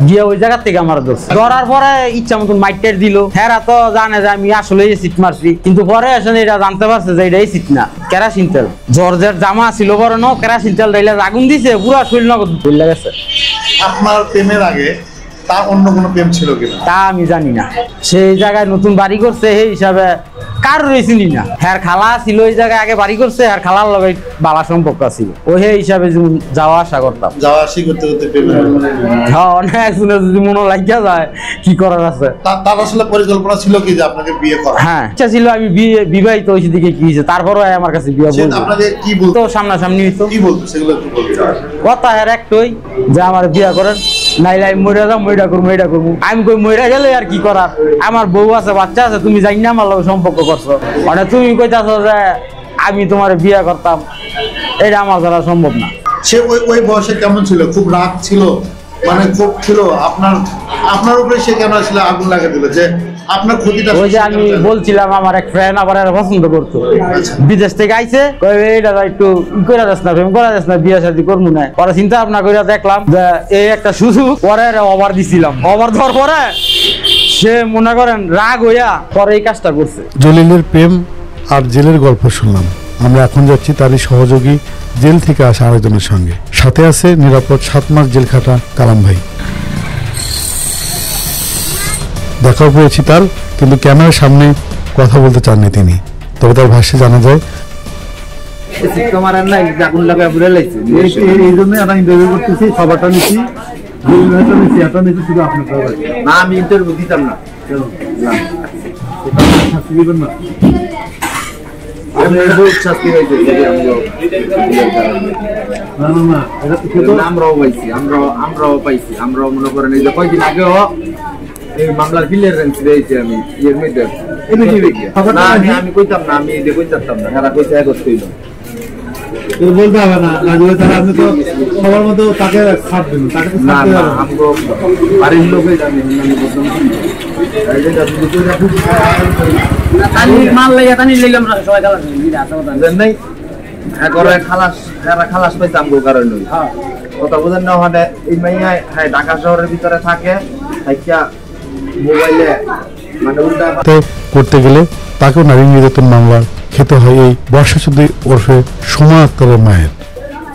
S1: গিয়ে ওই জায়গার থেকে আমার ধরছে। ধরার পরে ইচ্ছা মতন মাইটের দিল। হ্যাঁ তো জানে যে আমি আসলে সিট মারছি, কিন্তু পরে আসলে এটা জানতে পারছে যে এটাই সিট না, কেরাসিন তেল। জর্জের জামা ছিল বড় ন, কেরাসিন তেল দিলে আগুন দিছে, পুরো শরীর নগদ ভুলে গেছে।
S4: আপনার প্রেমের আগে তার অন্য কোনো প্রেম ছিল কিনা
S1: তা আমি জানি না। সেই জায়গায় নতুন বাড়ি করছে, সেই হিসাবে কার রয়েছি না। হ্যাঁ খালা ছিল ওই জায়গায় আগে বাড়ি করছে, আর খালার লগে বালা সম্পর্ক ছিল, ওই হিসাবে যাওয়া আসা করতাম।
S4: যাওয়া আসি করতে করতে প্রেমে
S1: হ্যাঁ অনেক শুনে যদি মনে লাগিয়া যায় কি করার আছে।
S4: তার আসলে পরিকল্পনা ছিল কি যে আপনাকে বিয়ে করা?
S1: হ্যাঁ ইচ্ছা ছিল আমি বিবাহিত ওই দিকে কি হয়েছে, তারপরও আমার কাছে বিয়ে বলতো।
S4: আপনাকে কি বলতো?
S1: তো সামনাসামনি হইতো।
S4: কি বলতো সেগুলো একটু বলবেন?
S1: কথা হ্যাঁ একটাই যে আমার বিয়া করেন, নাইলে আমি মরে যাও, মইটা করবো এটা করবো। আমি কই মরে গেলে আর কি করার, আমার বউ আছে বাচ্চা আছে, তুমি জানি না আমার লগে সম্পর্ক করছো, মানে তুমি কইতাছো যে আমি তোমার বিয়ে করতাম, এটা আমার দ্বারা সম্ভব না।
S4: সে ওই বয়সে কেমন ছিল? খুব রাগ ছিল, মানে খুব ছিল আপনার উপরে সে কেন আসলে আগুন লাগা দিল যে আপনার ক্ষতিটা?
S1: ওই যে আমি বলছিলাম আমার এক ফ্রেন্ড আবার এরা পছন্দ করতো, বিদেশ থেকে আইছে, এটা একটু করে যাস না, প্রেম করা যাস না, বিয়ে শাদী করবো না। পরে চিন্তা ভাবনা করে দেখলাম যে এই একটা সুযোগ, পরে ওভার দিছিলাম। ওভার দেওয়ার পরে সে মনে করেন রাগ হইয়া পরে এই কাজটা করছে।
S5: জলিলের প্রেম আর জেলের গল্প শুনলাম। আমরা এখন যাচ্ছি তারই সহযোগী জেল থেকে আসা আরেকজনের সঙ্গে, সাথে আছে নিরাপদ 7 মাস জেল খাটা কালাম ভাই। দেখাও পেয়েছি তার, কিন্তু ক্যামেরার সামনে কথা বলতে চাননি তিনি। তবে তার ভাষ্যে জানা যায়
S4: এই জন্য একটা ইন্টারভিউ করতেছি, সবারটা নিচ্ছি, শুধু আপনার
S6: না আমি ইন্টারভিউ দিতাম না।
S4: দিবেন না?
S6: আমরাও পাইছি, আমরাও পাইছি, আমরাও মনে করেন এই যে কয়েকদিন আগেও এই মামলার ক্লিয়ারেন্স দিয়েছি আমি এর মধ্যে। আমি কইতাম না, আমি এই কইতাম না, এরা কইছে এক কইল
S4: বলতে হবে না, তারা আপনি তো সবার মতো তাকে ছাড় দিন, তাকে তো
S6: না
S4: ছাড়তে
S6: না,
S4: হবে না।
S6: আমগো বাড়ির লোকই জানি
S2: মাল লাগে তানি লইলাম না সবাই
S6: নাই খালাস, এরা খালাস পাইছে আমগো কারণে। কথা বোঝেন না, ওখানে এই মাইয়া হ্যাঁ ঢাকা শহরের ভিতরে থাকে, মোবাইলে মানে উল্টা
S5: করতে গেলে তাকেও নারী নির্যাতন মামলা খেতে হয় এই বর্ষা চৌধুরী ওরফে সুমা আক্তারের মায়ের।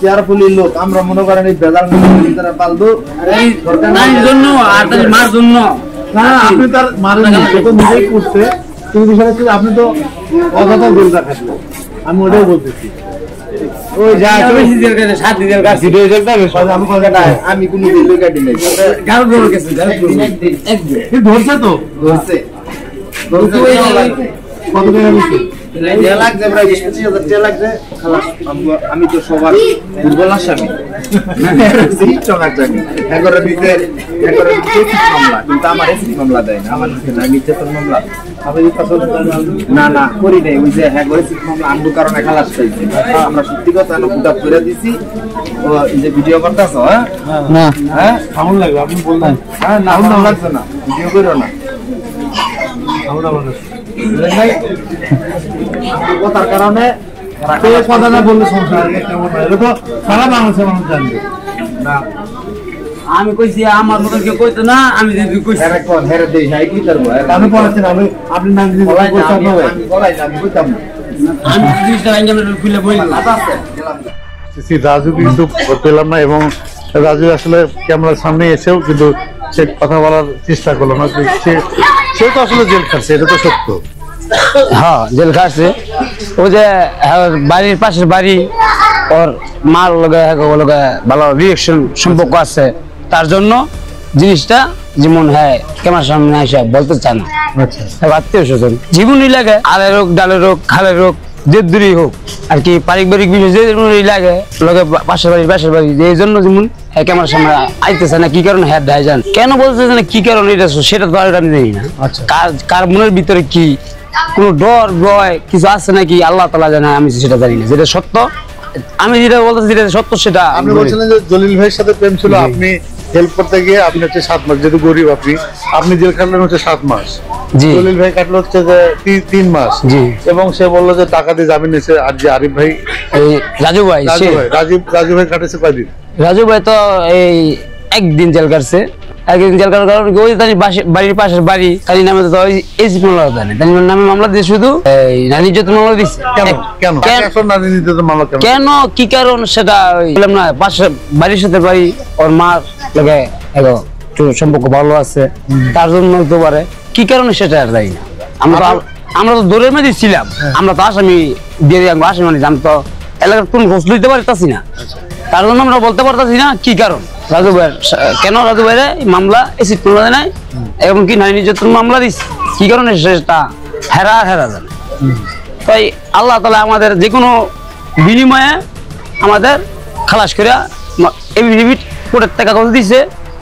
S6: কেয়ারফুলি লোক, আমরা মনে করেন এই বেজাল ভিতরে পালবো
S2: নারীর জন্য আর তার মার জন্য।
S4: আপনি তার মারেননি, সে তো নিজেই করছে, কিন্তু বিষয়টা হচ্ছে আপনি তো অযথা জেলটা খাটলেন, আমি ওটাই বলতেছি।
S2: ওই যা বেশি জেল কাটে 7 দিনের কাছে ভিডিও জেলটা বেশ
S6: আমি কথা না, আমি কোনো দিন কাটি নাই,
S2: গাল গরু গেছে একদিন
S4: ধরছে তো
S6: ধরছে আমি তো সবার দুর্বল আসামি কিন্তু আমার এসিড মামলা দেয় না, আমার নির্যাতন মামলা না না করি নাই। ওই যে হ্যাঁ এসিড মামলা আনবো কারণে খালাস পাইছি। আমরা সত্যি কথা বুটা করে দিছি। ও এই যে ভিডিও করতেছ, হ্যাঁ
S4: না
S6: হ্যাঁ
S4: কেমন লাগবে আপনি বললেন?
S6: হ্যাঁ না না লাগছে না, ভিডিও করো না। কথার কারণে
S4: কথা না বললে সংসার এটা তো সারা বাংলাদেশের মানুষ জানবে।
S6: না
S2: আমি কইছি আমার মতন কেউ কইতো না, আমি যদি কইছি
S6: হেরে কোন হেরে দেই হাই কি করব?
S4: আমি পড়াচ্ছি না, আপনি নাম দিয়ে
S6: বলাই না,
S4: বলতে হবে।
S6: আমি বলাই না, আমি কইতাম না।
S2: আমি জিনিসটা খুলে বলি
S4: রাজু কিন্তু পেলাম না, এবং রাজু আসলে ক্যামেরার সামনে এসেও কিন্তু সে কথা বলার চেষ্টা করলো না। সে তো আসলে জেল খাচ্ছে, এটা তো সত্য।
S2: হ্যাঁ জেল খাচ্ছে। ও যে বাড়ির পাশের বাড়ি, ওর মার লগে ভালো রিয়েকশন সম্পর্ক আছে, তার জন্য জিনিসটা যেমন হ্যাঁ ক্যামেরার সামনে এসে বলতে চায় না।
S4: আচ্ছা,
S2: আত্মীয় স্বজন জীবনই লাগে, আলের হোক ডালের হোক খালের হোক যে দূরই হোক আর কি, পারিবারিক বিষয় যে লাগে লগে পাশের বাড়ি এই জন্য যেমন হ্যাঁ ক্যামেরার সামনে আইতেছে না। কি কারণে হ্যাঁ দেয় যান কেন বলতেছে না, কি কারণে এটা সেটা তো আর আমি জানি না।
S4: আচ্ছা।
S2: কার মনের ভিতরে কি কোনো ডর ভয় কিছু আছে নাকি আল্লাহ তাআলা জানে, আমি সেটা জানি না। যেটা সত্য আমি যেটা বলতেছি যেটা সত্য সেটা
S4: আপনি বলছিলেন যে জলিল ভাইয়ের সাথে প্রেম ছিল, আপনি হেল্প করতে গিয়ে আপনি হচ্ছে 7 মাস, যেহেতু গরিব আপনি জেল কাটলেন হচ্ছে 7 মাস,
S2: জি
S4: জলিল ভাই কাটলো হচ্ছে যে 3 মাস,
S2: জি।
S4: এবং সে বললো যে টাকা দিয়ে জামিন নিয়েছে। আর যে আরিফ ভাই,
S2: এই রাজু ভাই
S4: রাজু ভাই কাটেছে কয়দিন?
S2: রাজু ভাই তো এই একদিন জেল কাটছে। একদিন জেল কাটার কারণ ওই তার বাড়ির পাশের বাড়ি তার নামে তো এসি মামলা দেয়, তার নামে মামলা দিয়ে শুধু এই নারী নির্যাতন মামলা দিচ্ছে।
S4: কেন কেন এখন নারী নির্যাতন মামলা কেন?
S2: কেন কি কারণ সেটা বললাম না, পাশে বাড়ির সাথে বাড়ি, ওর মার লাগে একটু সম্পর্ক ভালো আছে, তার জন্য হতে পারে। কি কারণে সেটা আর জানি না। আমরা তো দৌড়ের মধ্যে ছিলাম, আমরা তো আসামি দিয়ে আসামি মানে আমি তো এলাকার কোন ঘোষ দিতে পারতাছি না, তার জন্য আমরা বলতে পারতাছি না কি কারণ রাজু ভাইয়ের কেন রাজু ভাইয়ের মামলা এসিড মামলা দেয় নাই, এবং কি নারী নির্যাতন মামলা দিচ্ছে কি কারণে সেটা হেরা জানে। তাই আল্লাহ তাআলা আমাদের যে কোনো বিনিময়ে আমাদের খালাস করে এফিডেভিট কোর্টের থেকে কাগজ দিছে,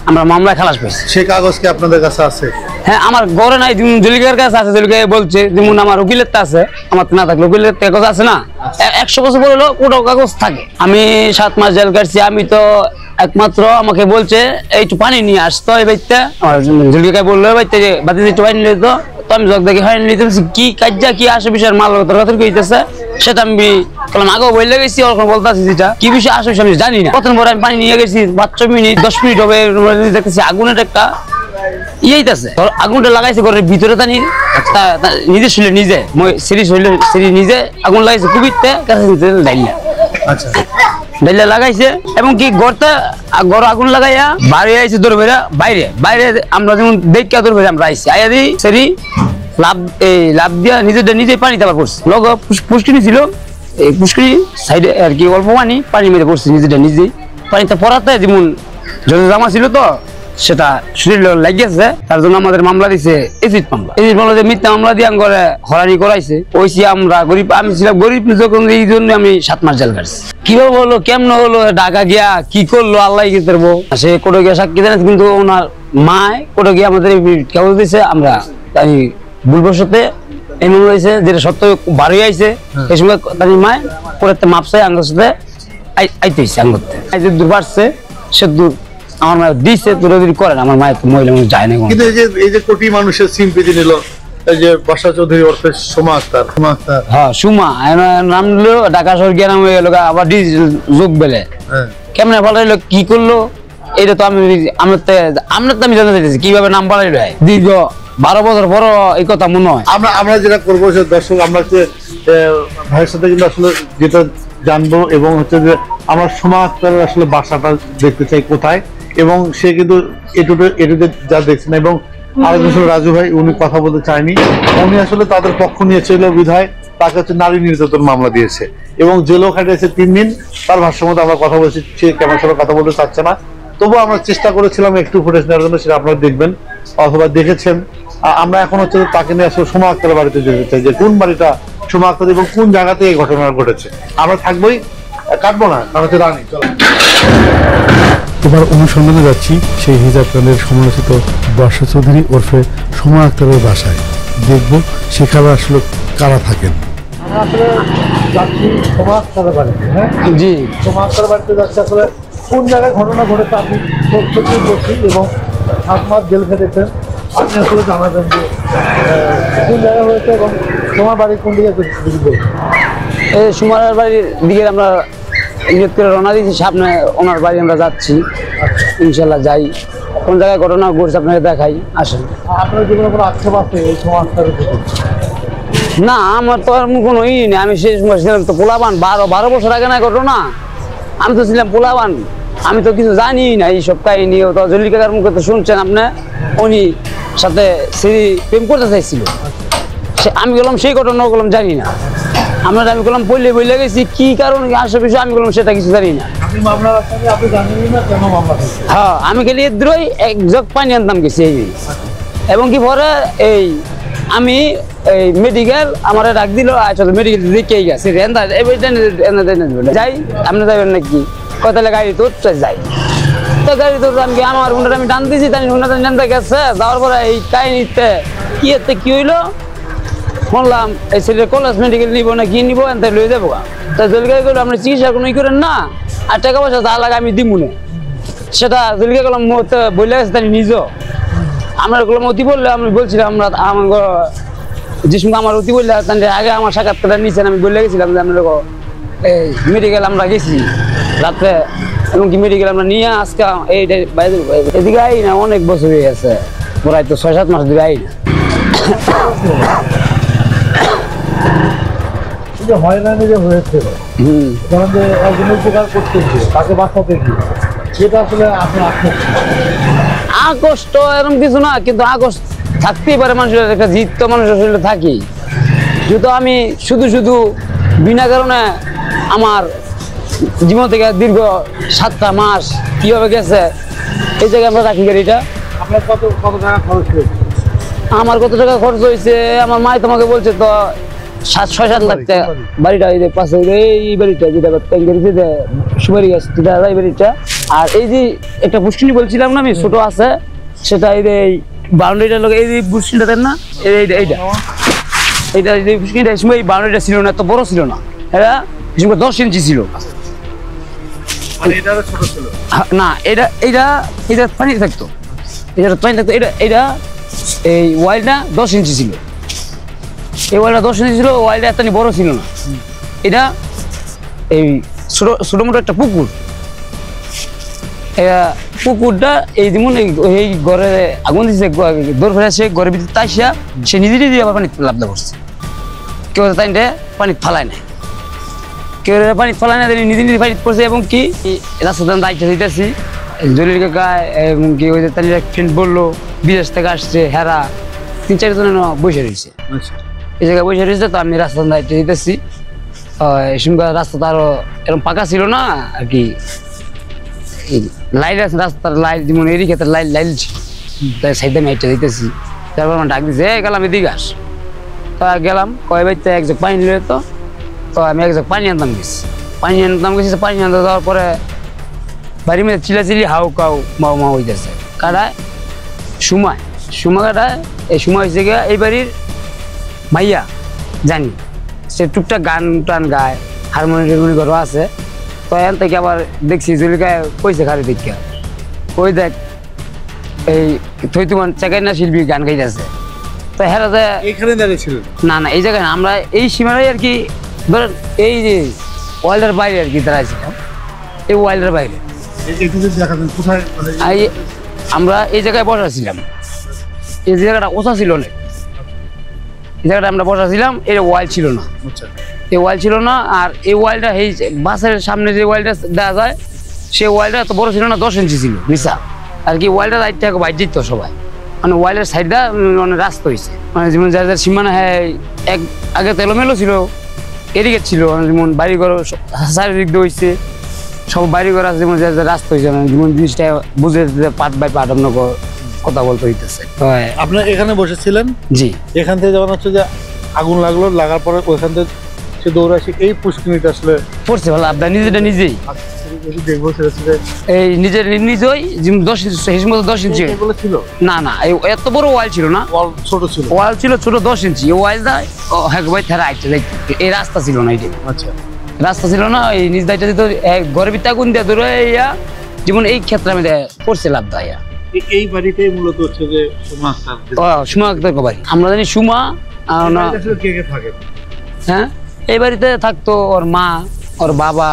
S2: আমরা মামলায় খালাস পেয়েছি।
S4: সে কাগজ কি আপনাদের কাছে আছে?
S2: হ্যাঁ আমার ঘরে নাই, যেমন জলিকার কাছে আছে, জলিকা বলছে যেমন আমার উকিলের তা আছে, আমার না থাকলে উকিলের কাগজ আছে না, 100 বছর পরে হলো কোটাও কাগজ থাকে। আমি 7 মাস জেল কাটছি, আমি তো একমাত্র আমাকে বলছে একটু পানি নিয়ে আসতো এই বাড়িতে, আমার জলিকা বললো বাড়িতে যে বাড়িতে একটু পানি নিয়ে তো আমি জগ দেখে হয় নিতে কি কাজা কি আসে বিষয়ের মাল তরকারি কইতেছে, সেটা আমি বললাম আগেও বলে গেছি, ওরকম বলতেছি যেটা কি বিষয় আসে আমি জানি না। প্রথম পরে আমি পানি নিয়ে গেছি, 5 মিনিট 10 মিনিট হবে দেখতেছি আগুনের একটা ইয়েইতেছে, আগুনটা লাগাইছে ঘরের ভিতরে, তা নিজে শুলে নিজে সিঁড়ি নিজে আগুন লাগাইছে কুবিতে ডাইলা।
S4: আচ্ছা,
S2: ডাইলা লাগাইছে এবং কি ঘর আগুন লাগাইয়া বাড়ি আইছে দৌড় বাইরে আমরা যেমন দেখা দৌড় বেড়ে আমরা আইছি আইয়া দিই সেরি লাভ দিয়া নিজে পানিতে আবার পড়ছে। লগ পুষ্কিনি ছিল, এই পুষ্কিনি সাইডে আর কি অল্প পানি মেরে পড়ছে নিজেই পানিতে পড়াতে, যেমন জামা ছিল তো সেটা শরীর লাগিয়েছে, তার জন্য আমাদের মামলা দিছে এসিড মামলা দিয়ে মিথ্যা মামলা দিয়ে করে হরানি করাইছে। ওইসি আমরা গরিব, আমি ছিলাম গরিব যখন, এই জন্য আমি 7 মাস জেল কাটছি। কিভাবে হলো কেমন হলো ঢাকা গিয়া কি করলো আল্লাহ কি করবো, সে কোর্টে গিয়ে সাক্ষী দেন, কিন্তু ওনার মায় কোর্টে গিয়ে আমাদের কাগজ দিয়েছে, আমরা তাই ভুলবশতে এই মামলা দিয়েছে যেটা সত্য বাড়ি আইছে, এই সময় তার মায় কোর্টের মাপ চাই আঙ্গের সাথে আইতেছে আঙ্গতে যে দূর বাড়ছে সে দূর আমার মায়ের দিচ্ছে দূরে করেন, আমার মায়ের মহিলা মানুষ যায় না।
S4: কিন্তু এই যে কোটি মানুষের সিম্পেথি নিল, এই যে বর্ষা চৌধুরী অর্থে সোমা আক্তার,
S2: হ্যাঁ সুমা নাম নিল, ঢাকা শহর গিয়ে নাম হয়ে গেল, আবার ডিজিটাল যুগ বেলে কেমনে পাল্টাইলো কি করলো, এটা তো আমরা তো আমি জানতে চাইছি কিভাবে নাম পাল্টাইলো। দীর্ঘ 12 বছর পর এই কথা মনে হয়।
S4: আমরা যেটা করবো দর্শক, আমরা ভাইয়ের সাথে কিন্তু আসলে যেটা জানবো, এবং হচ্ছে যে আমরা সোমা আক্তারের আসলে বাসাটা দেখতে চাই কোথায়, এবং সে কিন্তু এটুতে যা দেখছেন, এবং আরেকজন ছিল রাজু ভাই, উনি কথা বলতে চায়নি, উনি আসলে তাদের পক্ষ নিয়েছিল বিধায় তাকে হচ্ছে নারী নির্যাতন মামলা দিয়েছে এবং জেলও খাটিয়েছে 3 দিন। তার ভাষ্য মতো আমরা কথা বলছি, সে ক্যামেরার সাথে কথা বলতে চাচ্ছে না, তবুও আমরা চেষ্টা করেছিলাম একটু ফুটেজ নেওয়ার জন্য, সেটা আপনারা দেখবেন। অথবা দেখেছেন। আমরা এখন হচ্ছে যে তাকে নিয়ে আসলে সোমা আক্তারের বাড়িতে যেতে চাই, যে কোন বাড়িটা সোমা আক্তার এবং কোন জায়গাতে এই ঘটনা ঘটেছে। আমরা থাকবোই, কাটবো না, কারণ হচ্ছে রানী। চলো
S5: এবার অনুসন্ধানে যাচ্ছি সেই হিজাব প্যান্ডের সমালোচিত বর্ষা চৌধুরী ওরফে সোমা আক্তারের বাসায়। দেখব সেখানে আসলে কারা থাকেন।
S4: আমরা আসলে যাচ্ছি সোমা আক্তারের বাড়িতে। হ্যাঁ,
S2: জি
S4: সোমা আক্তারের বাড়িতে যাচ্ছি। আসলে কোন জায়গায় ঘটনা ঘটেছে আপনি সত্যি বলছি, এবং 7 মাস জেল খেটেছেন। আপনি আসলে জানাবেন যে কোন জায়গায় হয়েছে এবং তোমার বাড়ি কোন দিকে বলছেন।
S2: এই সুমারের বাড়ির দিকে আমরা নিয়ত করে রওনা দিয়েছি, সামনে ওনার বাড়ি আমরা যাচ্ছি, ইনশাল্লাহ যাই। কোন জায়গায় ঘটনা ঘটছে আপনাকে দেখাই, আসেন।
S4: আপনার জীবনে কোনো আক্ষেপ আছে এই সোমা আক্তারের প্রতি?
S2: না, আমার তো আর কোনো ই নেই। আমি সেই সময় ছিলাম তো পোলাবান, 12 বছর আগে না ঘটনা। আমি তো ছিলাম পোলাবান, আমি তো কিছু জানি না এইসব কাহিনী। তো জলিল কাকার মুখে তো শুনছেন আপনি, উনি সাথে শ্রী প্রেম করতে চাইছিল। আমি বললাম সেই ঘটনা বললাম জানি না। আমরা আমি বললাম বললে গেছি কি কারণ আসে বিষয় আমি বললাম সেটা কিছু জানি না।
S4: আপনি মামলা রাখছেন, আপনি জানেনই না কেন মামলা করছেন?
S2: হ্যাঁ, আমি খালি এদ্রই এক জগ পানি আনতাম গেছি এই। এবং কি পরে এই আমি এই মেডিকেল আমার ডাক দিল, আচ্ছা মেডিকেল দেখেই গেছে যাই, আপনি যাবেন নাকি? কয়তালে গাড়ি তোর যাই। তো গাড়ি তোর আমি আমার হুন্ডার আমি টান দিয়েছি, তাই হুন্ডা টানতে গেছে। যাওয়ার পরে এই কাহিনীতে কি হইলো শুনলাম, এই ছেলে কলেজ মেডিকেল নিবো না কি নিবো এনতে লয়ে যাবো। তা জলগাই করলো আপনি চিকিৎসা কোনো ই করেন না, আর টাকা পয়সা যা লাগে আমি দিব না। সেটা জলগাই করলাম বললে গেছে তাই নিজ আমরা করলাম অতি বললে আমি বলছিলাম আমরা আমার যে সঙ্গে আমার অতি বললে আগে আমার সাক্ষাৎকারটা নিয়েছেন। আমি বলে গেছিলাম যে আমরা এই মেডিকেল আমরা গেছি রাত্রে, এবং কি মেডিকেল আমরা নিয়ে আজকে এইটা এদিকে আই না অনেক বছর হয়ে গেছে, প্রায় তো 6-7 মাস ধরে আই না।
S4: যে হয়রানি যে হয়েছে, ধরেন যে একজন উপকার করতে গিয়ে তাকে বাঁচাতে গিয়ে, সেটা আসলে আপনার আক্ষেপ?
S2: আকষ্ট এরকম কিছু না, কিন্তু আকষ্ট থাকতেই পারে মানুষের, একটা জিত তো মানুষের শরীরে থাকি। যেহেতু আমি শুধু বিনা কারণে আমার জীবন থেকে দীর্ঘ 7টা মাস কিভাবে গেছে এই জায়গায় আমরা রাখি গাড়িটা।
S4: আপনার কত টাকা খরচ হয়েছে?
S2: আমার কত টাকা খরচ হয়েছে আমার মাই তোমাকে বলছে তো 7-6-7 লাখ টাকা। বাড়িটা এই যে পাশে এই বাড়িটা যেটা সুপারি গাছ এই বাড়িটা। আর এই যে একটা পুষ্কিনি বলছিলাম না আমি ছোট আছে, সেটা এই যে বাউন্ডারিটার লোক এই যে পুষ্কিনিটা দেন না, এইটা এই পুষ্কিনিটা এই সময় এই বাউন্ডারিটা ছিল না, এত বড় ছিল না, এটা 10 ইঞ্চি ছিল। না এটা পানি থাকতো, এটা এই ওয়াইলটা 10 ইঞ্চি ছিল। এই ওয়াইলটা 10 ইঞ্চি ছিল, ওয়াইলটা এত বড় ছিল না। এটা এই ছোট মোটো একটা পুকুর, পুকুরটা এই যেমন এই ঘরে আগুন দিচ্ছে, দৌড় ফেলে সে ঘরের ভিতরে তাইসা সে নিজে আবার পানি লাভ করছে। কেউ তাই পানি ফালায় না, কেউ পানি ফালায় না, নিজে পানি পড়ছে। এবং কি রাস্তা দায়িত্ব দিতেছি জলিল কাকা, এবং কি ওই যে তাই ফ্রেন্ড বললো বিদেশ থেকে আসছে, হেরা 3-4 জন বসে রয়েছে এই জায়গায় বসে রয়েছে। তো আমি রাস্তা দায়িত্ব দিতেছি। এই সময় রাস্তাটা আরো এরকম পাকা ছিল না আর কি, লাইট আছে রাস্তার লাইট, যেমন এদিকে লাইট ছিল, তাই সাইডে আমি একটা দিতেছি। তারপর আমার ডাক দিচ্ছে গেলাম এদিকে আস। তো গেলাম, কয় বাড়িতে 1 জগ পানি নিলে তো আমি 1 জগ পানি আনতাম গেছি। পানি আনতে যাওয়ার পরে বাড়ির মধ্যে চিলাচিলি হাউ কাউ মা হইতেছে। কাটায় সময় কাটায় এই সময় হয়েছে গিয়ে এই বাড়ির মাইয়া জানি, সে টুকটাক গান টান গায়, হারমোনিয়াম ঘরও আছে। তো এখান থেকে আবার দেখছি জলিকায় কইছে খালি দেখা, ওই দেখ এই থৈতুমান চাকাই না শিল্পী গান গাইতেছে। তো হেরা যে
S4: এখানে দাঁড়িয়েছিল
S2: না এই জায়গায় না, আমরা এই সীমানায় আর কি ধরেন এই যে ওয়াইল্ডের বাইরে আর কি দাঁড়াইছিলাম, এই ওয়াইল্ডের বাইরে আমরা এই জায়গায় বসাছিলাম। এই জায়গাটা ওষা ছিল না, এই জায়গাটা আমরা বসাছিলাম, এর ওয়াইল ছিল না, এই ওয়াইল ছিল না। আর এই ওয়াইলটা এই বাসের সামনে যে ওয়াইলটা দেখা যায়, সেই ওয়াইলটা এত বড় ছিল না, 10 ইঞ্চি ছিল নিচা আর কি। ওয়াইলটা রাইট থেকে বাইর যেত সবাই, মানে ওয়াইলের সাইডটা মানে রাস্তা হয়েছে, মানে যেমন যার যার সীমানা হ্যাঁ এক আগে তেলোমেলো ছিল, এদিকে ছিল যেমন বাড়িঘর চারিদিক দিয়ে হয়েছে, সব বাড়িঘর আছে, যেমন যার যার রাস্তা হয়েছে, যেমন জিনিসটা বুঝে পাট বাই পাট আপনার কথা বলতে হইতেছে।
S4: আপনার এখানে বসেছিলেন,
S2: জি
S4: এখান থেকে যখন হচ্ছে যে আগুন লাগলো, লাগার পরে ওইখান থেকে সে দৌড়ে আসে এই পুষ্কিনিটা আসলে
S2: পড়ছে ভালো আপনার নিজেটা নিজেই
S4: দেখবো সেটা হচ্ছে যে
S2: এই নিজের নিজেই 10 ইঞ্চি সেই মতো 10 ইঞ্চি
S4: এগুলো ছিল,
S2: না না এত বড় ওয়াল ছিল না,
S4: ওয়াল ছোট ছিল।
S2: ওয়াল ছিল ছোট 10 ইঞ্চি। এই ওয়ালটা হ্যাঁ ভাই থেরা আইছে দেখতে, এই রাস্তা ছিল না, এটা
S4: আচ্ছা,
S2: রাস্তা ছিল না। এই নিজ দাইটা দিত ঘরের ভিতরে আগুন দিয়ে ধরে ইয়া যেমন এই ক্ষেত্রে আমি পড়ছে লাভ দাইয়া।
S4: এই বাড়িটাই মূলত হচ্ছে যে সুমা আক্তার।
S2: সুমা আক্তার বাড়ি, আমরা জানি সুমা আর না
S4: আসলে কে কে থাকে?
S2: হ্যাঁ এই বাড়িতে থাকতো ওর মা, ওর বাবা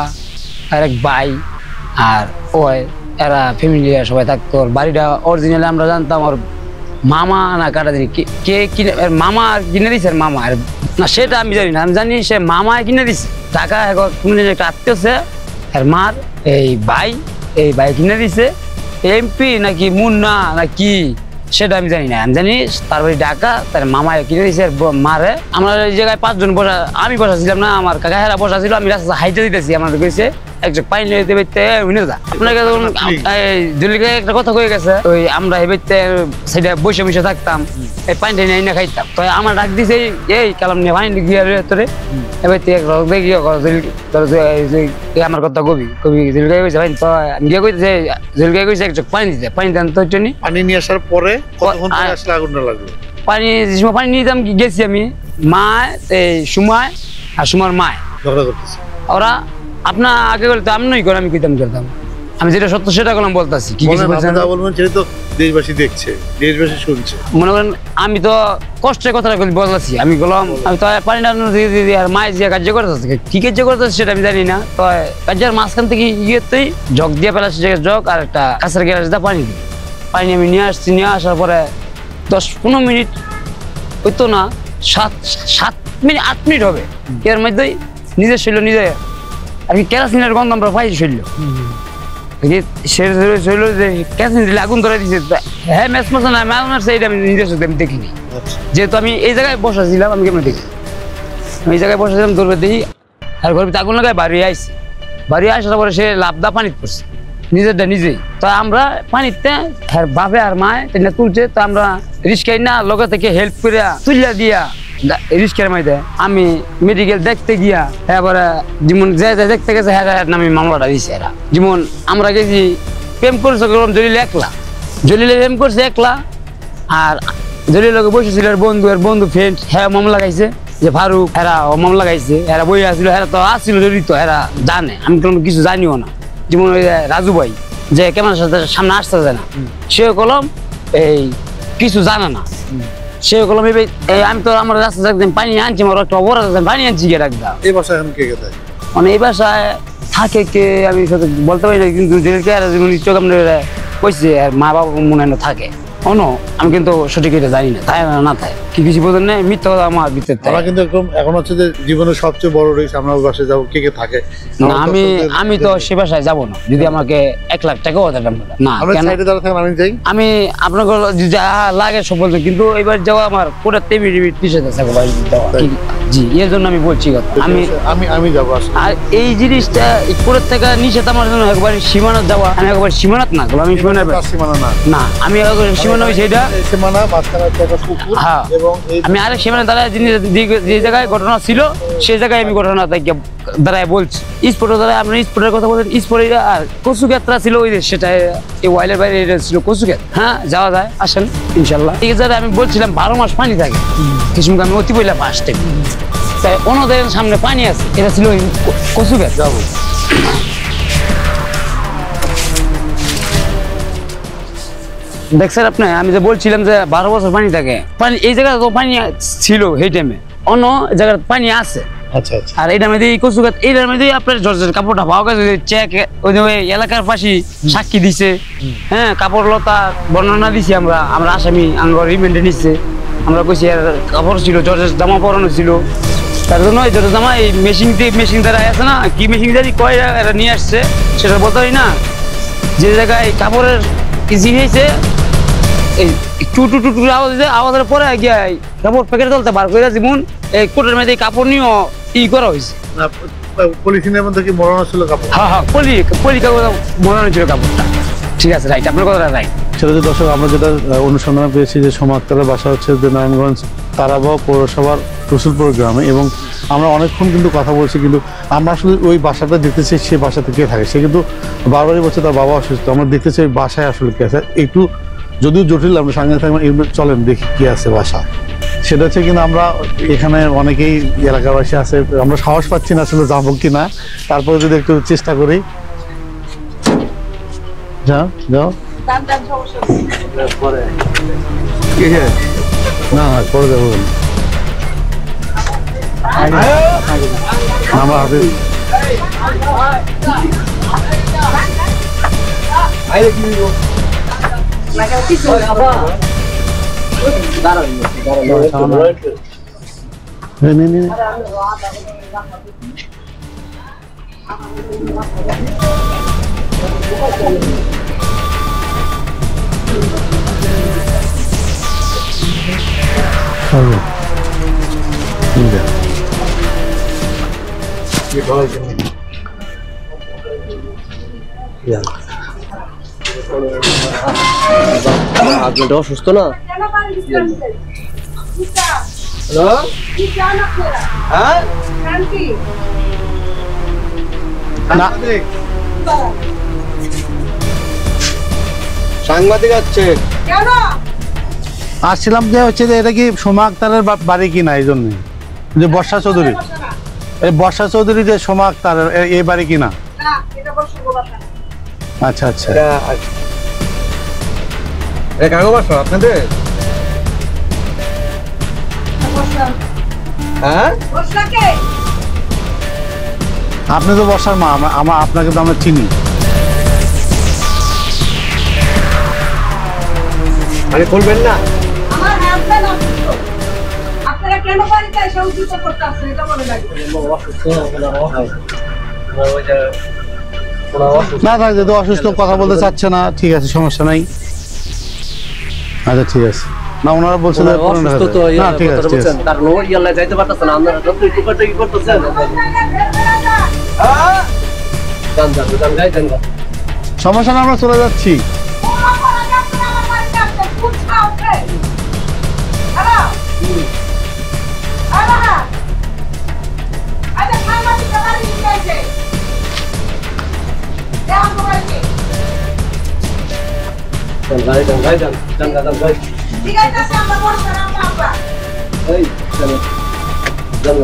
S2: আর এক ভাই আর ওই এরা ফ্যামিলি সবাই থাকতো। ওর বাড়িটা অরিজিনালি আমরা জানতাম ওর মামা না কাটা জানি কে কিনে, মামা কিনে দিছে মামা, না সেটা আমি জানি না, আমি জানি সে মামা কিনে দিছে টাকা এখন কোনো দিন একটা আত্মীয় আছে আর মার এই ভাই কিনে দিছে। এমপি নাকি মুন্না না কি সেটা আমি জানি না, আমি জানি তার বাড়ি ঢাকা, তার মামা কিনে দিয়েছে মারে। আমরা এই জায়গায় 5 জন বসা, আমি বসা ছিলাম না, আমার কাকা হেরা বসা ছিল, আমি রাস্তা হাইটে দিতেছি, আমাদের কইছে একজন পানি নিতে বেরতে যা আপনাকে দিল্লিকে একটা কথা কয়ে গেছে ওই আমরা এই বেরতে সেটা বসে বসে থাকতাম, এই পানিটা নিয়ে না খাইতাম। তো আমার ডাক দিছে এই কালাম নিয়ে পানি গিয়ে তোরে এবার এক রক দিয়ে আমার কথা কবি দিল্লিকে কইছে ভাই, তো গিয়ে কইছে দিল্লিকে কইছে একজন পানি দিতে, পানি দেন তো একটু
S4: পানি নিয়ে আসার পরে কতক্ষণ পরে আসলে আগুনটা লাগলো?
S2: পানি পানি নিতাম গেছি আমি, মা এই সুমায় আর সুমার মায়
S4: ঝগড়া করতেছে
S2: ওরা আপনার আগে বলতো আমি নই করে আমি কইতাম করতাম, আমি যেটা সত্য সেটা করলাম বলতাছি। কি কিছু বলছেন
S4: বলবেন সেটা তো দেশবাসী দেখছে, দেশবাসী শুনছে।
S2: মনে করেন আমি তো কষ্টের কথাটা বলতেছি, আমি বললাম আমি তো পানিটা দিদি আর মায়ের যে কার্য করতেছে কি কার্য করতেছে সেটা আমি জানি না। তো কার্যের মাঝখান থেকে ইয়েতেই জগ দিয়ে ফেলাচ্ছি, জগ আর একটা কাঁচের গ্লাস দিয়ে পানি আমি নিয়ে আসছি। নিয়ে আসার পরে 10-15 মিনিট হইতো না, 7 মিনিট 8 মিনিট হবে, এর মধ্যেই নিজের শৈল নিজে আর কি কেরাসিনের গন্ধ আমরা পাইছি শৈল কেরাসিন দিলে আগুন ধরে দিচ্ছে। হ্যাঁ ম্যাচ মাছ না ম্যাচ মারছে এটা আমি নিজের সাথে আমি দেখিনি, যেহেতু আমি এই জায়গায় বসাছিলাম, আমি কেমন দেখি আমি এই জায়গায় বসাছিলাম ধরবে দেখি আর ঘরের ভিতরে আগুন লাগায় বাড়ি আইসি, বাড়ি আসার পরে সে লাভদা পানিতে পড়ছে নিজেরটা নিজেই। তো আমরা পানিতে আর বাপে আর মায় এটা তুলছে, তো আমরা রিস্কাই না লগে থেকে হেল্প করে তুলিয়া দিয়া রিস্কের মধ্যে আমি মেডিকেল দেখতে গিয়া এবারে যেমন যে দেখতে গেছে হ্যাঁ নামে মামলাটা দিছে। এরা যেমন আমরা গেছি প্রেম করছে জলিল একলা, জলিলে প্রেম করছে একলা, আর জলিল লোকে বসেছিল বন্ধু ফ্রেন্ড হ্যাঁ মামলা গাইছে যে ফারুক এরা মামলা গাইছে, এরা বই আসছিল, এরা তো আসছিল জড়িত, এরা জানে, আমি কোনো কিছু জানিও না। যেমন ওই রাজু ভাই যে কেমন সামনে আসতে যায় না, সে কলম এই কিছু জানে না, সে কলম আমি তো আমার রাস্তা একদিন পানি আনছি, আমার একটা অপরাধ পানি আনছি গিয়ে রাখবা।
S4: এই বাসায় এখন কে কে থাকে?
S2: মানে এই বাসায় থাকে কে আমি বলতে পারি না, কিন্তু চোখ আপনার কইছে আর মা বাবা মনে হয় থাকে অন্য, আমি কিন্তু সঠিক এটা জানি না, তাই না তাই কি কিছু বোঝেন না, মিথ্যা কথা আমার ভিতরে।
S4: আমরা কিন্তু একদম এখন হচ্ছে যে জীবনের সবচেয়ে বড় রিস্ক, আমরা ওই বাসায় যাবো কে কে থাকে
S2: না, আমি তো সে বাসায় যাবো না, যদি আমাকে 1 লাখ টাকাও দিতাম না, আমি আপনাকে যা লাগে সব বলতে, কিন্তু এবার যাওয়া আমার পুরো টেবিট পিছিয়ে আছে জি, এর জন্য আমি বলছি কথা।
S4: আমি যাবো
S2: আর এই জিনিসটা পুরের থেকে নিষেধ আমার জন্য একবার সীমানাত যাওয়া, আমি একবার সীমানাত না আমি
S4: সীমানা
S2: না আমি সীমানা সেটা
S4: সীমানা মাঝখানে একটা পুকুর,
S2: হ্যাঁ,
S4: এবং
S2: আমি আরেক সীমানা দ্বারা যে জায়গায় ঘটনা ছিল সেই জায়গায় আমি ঘটনা দ্বারাই বলছি। স্পোর্টের দ্বারা আপনি স্পোর্টের কথা বলছেন, স্পোর্টের আর কচু ক্ষেত্রা ছিল ওই সেটা এই ওয়াইলের বাইরে এটা ছিল কচু ক্ষেত। হ্যাঁ যাওয়া যায়, আসেন ইনশাল্লাহ। এই জায়গায় আমি বলছিলাম 12 মাস পানি থাকে, কিছু আমি অতি বললাম আসতে, তাই অন্যদের সামনে পানি আছে, এটা ছিল কচু ক্ষেত। যাবো দেখছেন আপনি, আমি যে বলছিলাম যে 12 বছর পানি থাকে, পানি এই জায়গায় তো পানি ছিল সেই টাইমে, অন্য জায়গায় পানি আছে।
S4: আচ্ছা আচ্ছা।
S2: আর এটার মধ্যে কচু গাছ, এটার মধ্যে আপনার জর্জের কাপড়টা পাওয়া গেছে, চেক ওই এলাকার পাশে সাক্ষী দিছে, হ্যাঁ কাপড় লতা বর্ণনা দিছি, আমরা আসামি আঙ্গর রিমান্ডে নিচ্ছে, আমরা কইছি কাপড় ছিল জর্জের জামা পরানো ছিল, তার জন্য এই জর্জের জামা এই মেশিন দ্বারা আছে না, কি মেশিন দ্বারা কয় এরা নিয়ে আসছে সেটা বলতে হয় না, যে জায়গায় কাপড়ের ইজি হয়েছে এই টু টু টু টু আওয়াজের পরে গিয়ে কাপড় প্যাকেট তুলতে বার করে যেমন এই কোটের মধ্যে কাপড় নিয়েও করা হয়েছে।
S4: পলিথিনের মধ্যে কি মোড়ানো ছিল কাপড়?
S2: হ্যাঁ হ্যাঁ পলি কাপড় মোড়ানো ছিল কাপড়টা। ঠিক আছে রাইট, আপনার কথাটা রাইট।
S4: সেটা হচ্ছে দর্শক আমরা যেটা অনুসন্ধান পেয়েছি যে সোমা আক্তারের বাসা হচ্ছে যে নারায়ণগঞ্জ তারাবাও পৌরসভার রসুলপুর গ্রামে, এবং আমরা অনেকক্ষণ কিন্তু কথা বলছি, কিন্তু আমরা আসলে ওই বাসাটা দেখতেছি সে বাসাতে কে থাকে। সে কিন্তু বারবারই বলছে তার বাবা অসুস্থ, আমরা দেখতেছি ওই বাসায় আসলে কে আছে। একটু যদিও জটিল, আমরা সঙ্গে থাকবেন, চলেন দেখি কি আছে বাসা। সেটা হচ্ছে কিন্তু আমরা এখানে অনেকেই এলাকাবাসী আছে, আমরা সাহস পাচ্ছি না আসলে যাবো কি না, তারপরে যদি একটু চেষ্টা করি। যাও যাও না করে যাবো আমার হাতে
S7: আপনি অসুস্থ না? সাংবাদিক আছে
S4: আসছিলাম যে হচ্ছে যে এটা কি সোমা আক্তারের বাড়ি কিনা, এই জন্য যে বর্ষা চৌধুরী, এই বর্ষা চৌধুরী যে সোমা আক্তারের এই বাড়ি কিনা। আচ্ছা আচ্ছা,
S6: কাগো বাসা আপনাদের? হ্যাঁ
S4: আপনি তো বর্ষার মা, আমার আপনাকে তো আমরা চিনি।
S6: মানে বলবেন না?
S3: আমার হাজবেন্ড অসুস্থ, আপনারা কেন বাড়িতে এসে উদ্যুত করতে আসছেন এটা বলে লাগবে।
S4: না থাক, যেহেতু অসুস্থ কথা বলতে চাচ্ছে না, ঠিক আছে সমস্যা নাই। আচ্ছা ঠিক আছে, না ওনারা বলছেন না ঠিক আছে ঠিক আছে,
S7: কারণ ও ইয়াল্লা যাইতে পারতেছে না, আপনারা যত টুকাটা কি করতেছেন জান জান জান গাই জান।
S4: সমস্যা না, আমরা চলে যাচ্ছি।
S7: গাই জান গাই জান জান জান গাই
S3: ঠিক আছে আমরা বলছি আমরা
S7: এই জান জান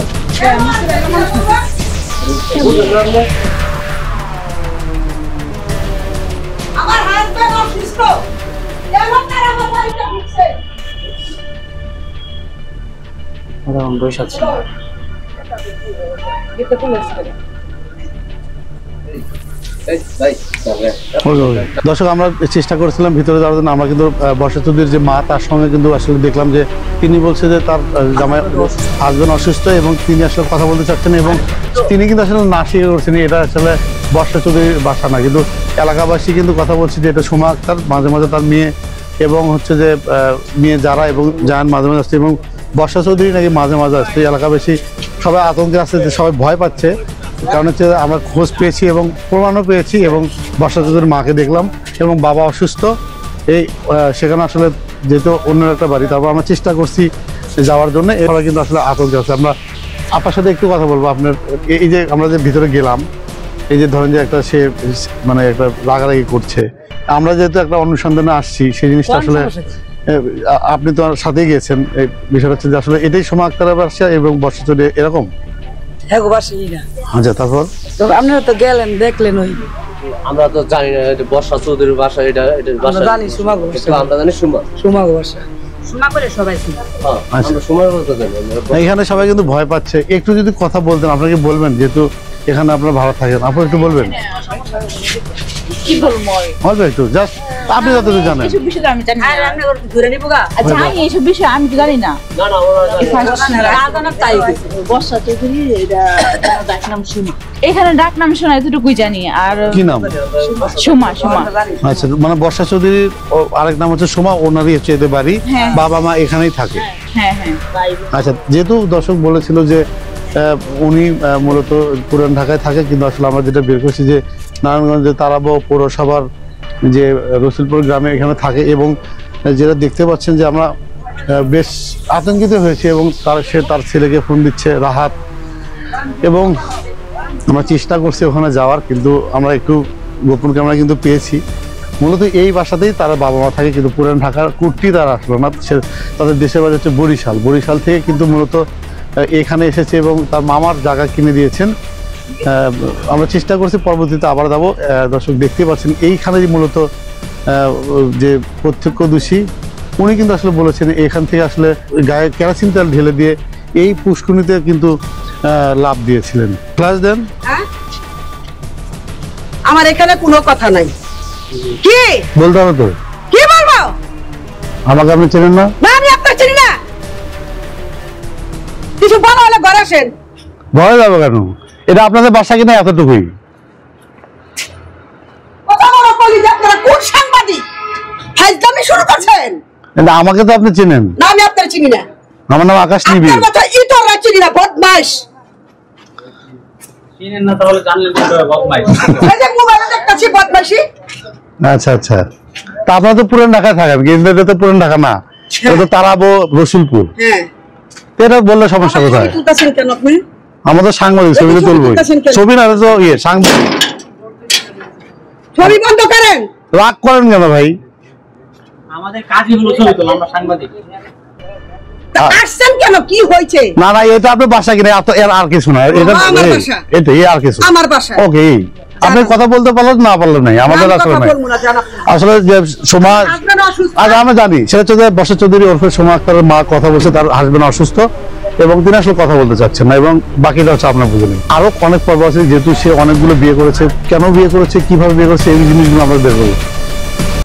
S3: আমার হাজবেন্ড অসুস্থ, কেন তারা আমার বাড়িতে ঢুকছে?
S7: বসে আছে।
S4: দর্শক আমরা চেষ্টা করেছিলাম ভিতরে যাওয়ার জন্য, আমরা কিন্তু বর্ষা চৌধুরীর যে মা তার সঙ্গে কিন্তু আসলে দেখলাম যে তিনি বলছে যে তার জামাই হাজবেন্ড অসুস্থ এবং তিনি আসলে কথা বলতে চাচ্ছেন, এবং তিনি কিন্তু আসলে না স্বীকার করছেন এটা আসলে বর্ষা চৌধুরীর বাসা না, কিন্তু এলাকাবাসী কিন্তু কথা বলছে যে এটা সোমা আক্তার, মাঝে মাঝে তার মেয়ে এবং হচ্ছে যে মেয়ে যারা এবং জান মাঝে মাঝে আসছে, এবং বর্ষা চৌধুরী নাকি মাঝে মাঝে আসছে। এলাকাবাসী সবাই আতঙ্কে আসছে, যে সবাই ভয় পাচ্ছে, কারণ হচ্ছে আমরা খোঁজ পেয়েছি এবং প্রমাণও পেয়েছি, এবং বর্ষা চৌধুরীর মাকে দেখলাম এবং বাবা অসুস্থ এই সেখানে আসলে যেহেতু অন্য একটা বাড়ি, তারপর আমরা চেষ্টা করছি যাওয়ার জন্য, এবার কিন্তু আসলে আতঙ্কে আছে। আমরা আপনার সাথে একটু কথা বলবো, আপনার এই যে আমরা যে ভিতরে গেলাম, এই যে ধরেন যে একটা সে মানে একটা রাগারাগি করছে, আমরা যেহেতু একটা অনুসন্ধানে আসছি সেই জিনিসটা আসলে আপনি তো সাথেই গিয়েছেন, এই বিষয়টা হচ্ছে যে আসলে এটাই সোমা আক্তারের বাসা এবং বর্ষা চৌধুরী এরকম।
S2: হ্যাঁ গো বাসি না,
S4: আচ্ছা তারপর
S2: তো আপনারা তো গেলেন দেখলেন, ওই
S7: আমরা তো জানি না এটা বর্ষা চৌধুরীর বাসা, এটা এটা বাসা
S2: জানি সুমা গো বাসা,
S7: আমরা জানি সুমা
S2: সুমা গো বাসা, সুমা করে সবাই ছিল।
S7: হ্যাঁ আমরা সুমার বলতে জানি।
S4: এখানে সবাই কিন্তু ভয় পাচ্ছে, একটু যদি কথা বলতেন, আপনাকে বলবেন যেহেতু এখানে আপনার ভালো থাকেন, আপনি একটু বলবেন
S8: কি বলবো
S4: অল্প একটু, জাস্ট আপনি যতটুকু জানেন।
S8: এইসব বিষয় তো আমি জানি না।
S2: আর আপনি ওর ধরে নিব গা।
S8: আচ্ছা আমি এইসব বিষয় আমি তো জানি না।
S7: না না ওরা জানি।
S2: রাজানা তাই কইছে।
S8: বর্ষা চৌধুরী এটা ডাক নাম সুমা, এখানে ডাক নাম শোনা এতটুকুই জানি। আর
S4: কি নাম?
S8: সুমা। সুমা
S4: আচ্ছা, মানে বর্ষা চৌধুরীর আরেক নাম হচ্ছে সোমা, ওনারই হচ্ছে এদের বাড়ি,
S8: হ্যাঁ।
S4: বাবা মা এখানেই থাকে।
S8: হ্যাঁ।
S4: আচ্ছা, যেহেতু দর্শক বলেছিল যে উনি মূলত পুরান ঢাকায় থাকে, কিন্তু আসলে আমরা যেটা বের করছি যে নারায়ণগঞ্জে তারাবাও পৌরসভার যে রসুলপুর গ্রামে এখানে থাকে এবং যেটা দেখতে পাচ্ছেন যে আমরা বেশ আতঙ্কিত হয়েছি এবং সে তার ছেলেকে ফোন দিচ্ছে রাহাত, এবং আমরা চেষ্টা করছি ওখানে যাওয়ার, কিন্তু আমরা একটু গোপন ক্যামেরা কিন্তু পেয়েছি। মূলত এই বাসাতেই তারা বাবা মা থাকে, কিন্তু পুরান ঢাকার কুর্তি তারা আসলো না, তাদের দেশের বাড়ি হচ্ছে বরিশাল থেকে কিন্তু মূলত এখানে এসেছে এবং তার মামার জায়গা কিনে দিয়েছেন। আমরা চেষ্টা করছি পরবর্তীতে আবার যাবো। দর্শক দেখতে পাচ্ছেন এইখানেই মূলত যে প্রত্যক্ষদর্শী উনি কিন্তু আসলে বলেছেন এখান থেকে আসলে গায়ে কেরোসিন তেল ঢেলে দিয়ে এই পুষ্কুনিতে কিন্তু লাভ দিয়েছিলেন। ফ্ল্যাশ দেন।
S3: হ্যাঁ? আমার এখানে কোনো কথা নাই। কি
S4: বলতে হবে তো,
S3: কি বলবো?
S4: আমাকে আপনি চেনেন না?
S3: না, আমি আপনার চিনি না। কিছু বলা হলে ঘরে আসেন।
S4: ভয় যাবে কেন? এটা আপনাদের বাসা কিনা এতটুকুই।
S3: কথা বলো বলি যে আপনারা কোন সাংবাদিক? ফাইজলামি শুরু করছেন।
S4: কিন্তু আমাকে তো আপনি চেনেন।
S3: না, আমি আপনার চিনি না।
S4: আমার নাম আকাশ নিবিড়।
S3: আপনার মতো ইতররা চিনি না, বদমাইশ।
S1: চিনেন না তাহলে জানলেন কিভাবে বদমাইশ?
S3: এই যে মোবাইলে দেখতাছি বদমাইশি।
S4: আচ্ছা আচ্ছা, তা আপনারা তো পুরান ঢাকায় থাকেন, কিন্তু এটা তো পুরান ঢাকা না, এটা তো তারাবো রসুলপুর।
S3: হ্যাঁ,
S4: এটা বললে সমস্যা কোথায়?
S3: ছবি তুলতাছেন কেন আপনি?
S4: আমাদের সাংবাদিক, ছবি তো তুলবই। ছবি না তো সাংবাদিক।
S3: ছবি বন্ধ করেন।
S4: রাগ করেন কেন ভাই?
S1: আমাদের কাজই হলো ছবি তোলা, আমরা সাংবাদিক।
S3: তা আসছেন কেন? কি হয়েছে?
S4: না না, এটা আপনার বাসা কিনা, এর আর কিছু না, এটা
S3: আমার বাসা।
S4: এটা আর কিছু
S3: আমার বাসা।
S4: ওকে, আপনি কথা বলতে পারলেন না পারলেন নাই, আমাদের
S3: আমি
S4: আসলে
S3: কথা
S4: নাই।
S3: বলবো না, জানা।
S4: আসলে যে সমাজ
S3: হাসবেন্ড অসুস্থ।
S4: আজ আমরা জানি সেটা হচ্ছে যে বর্ষা চৌধুরী ওরফে সোমা আক্তারের মা কথা বলছে, তার হাজবেন্ড অসুস্থ এবং তিনি আসলে কথা বলতে চাচ্ছেন না, এবং বাকিটা হচ্ছে আপনার বুঝে নেই। আরো অনেক পর্ব আছে, যেহেতু সে অনেকগুলো বিয়ে করেছে, কেন বিয়ে করেছে, কিভাবে বিয়ে করেছে, এই জিনিসগুলো আমরা বের করবো।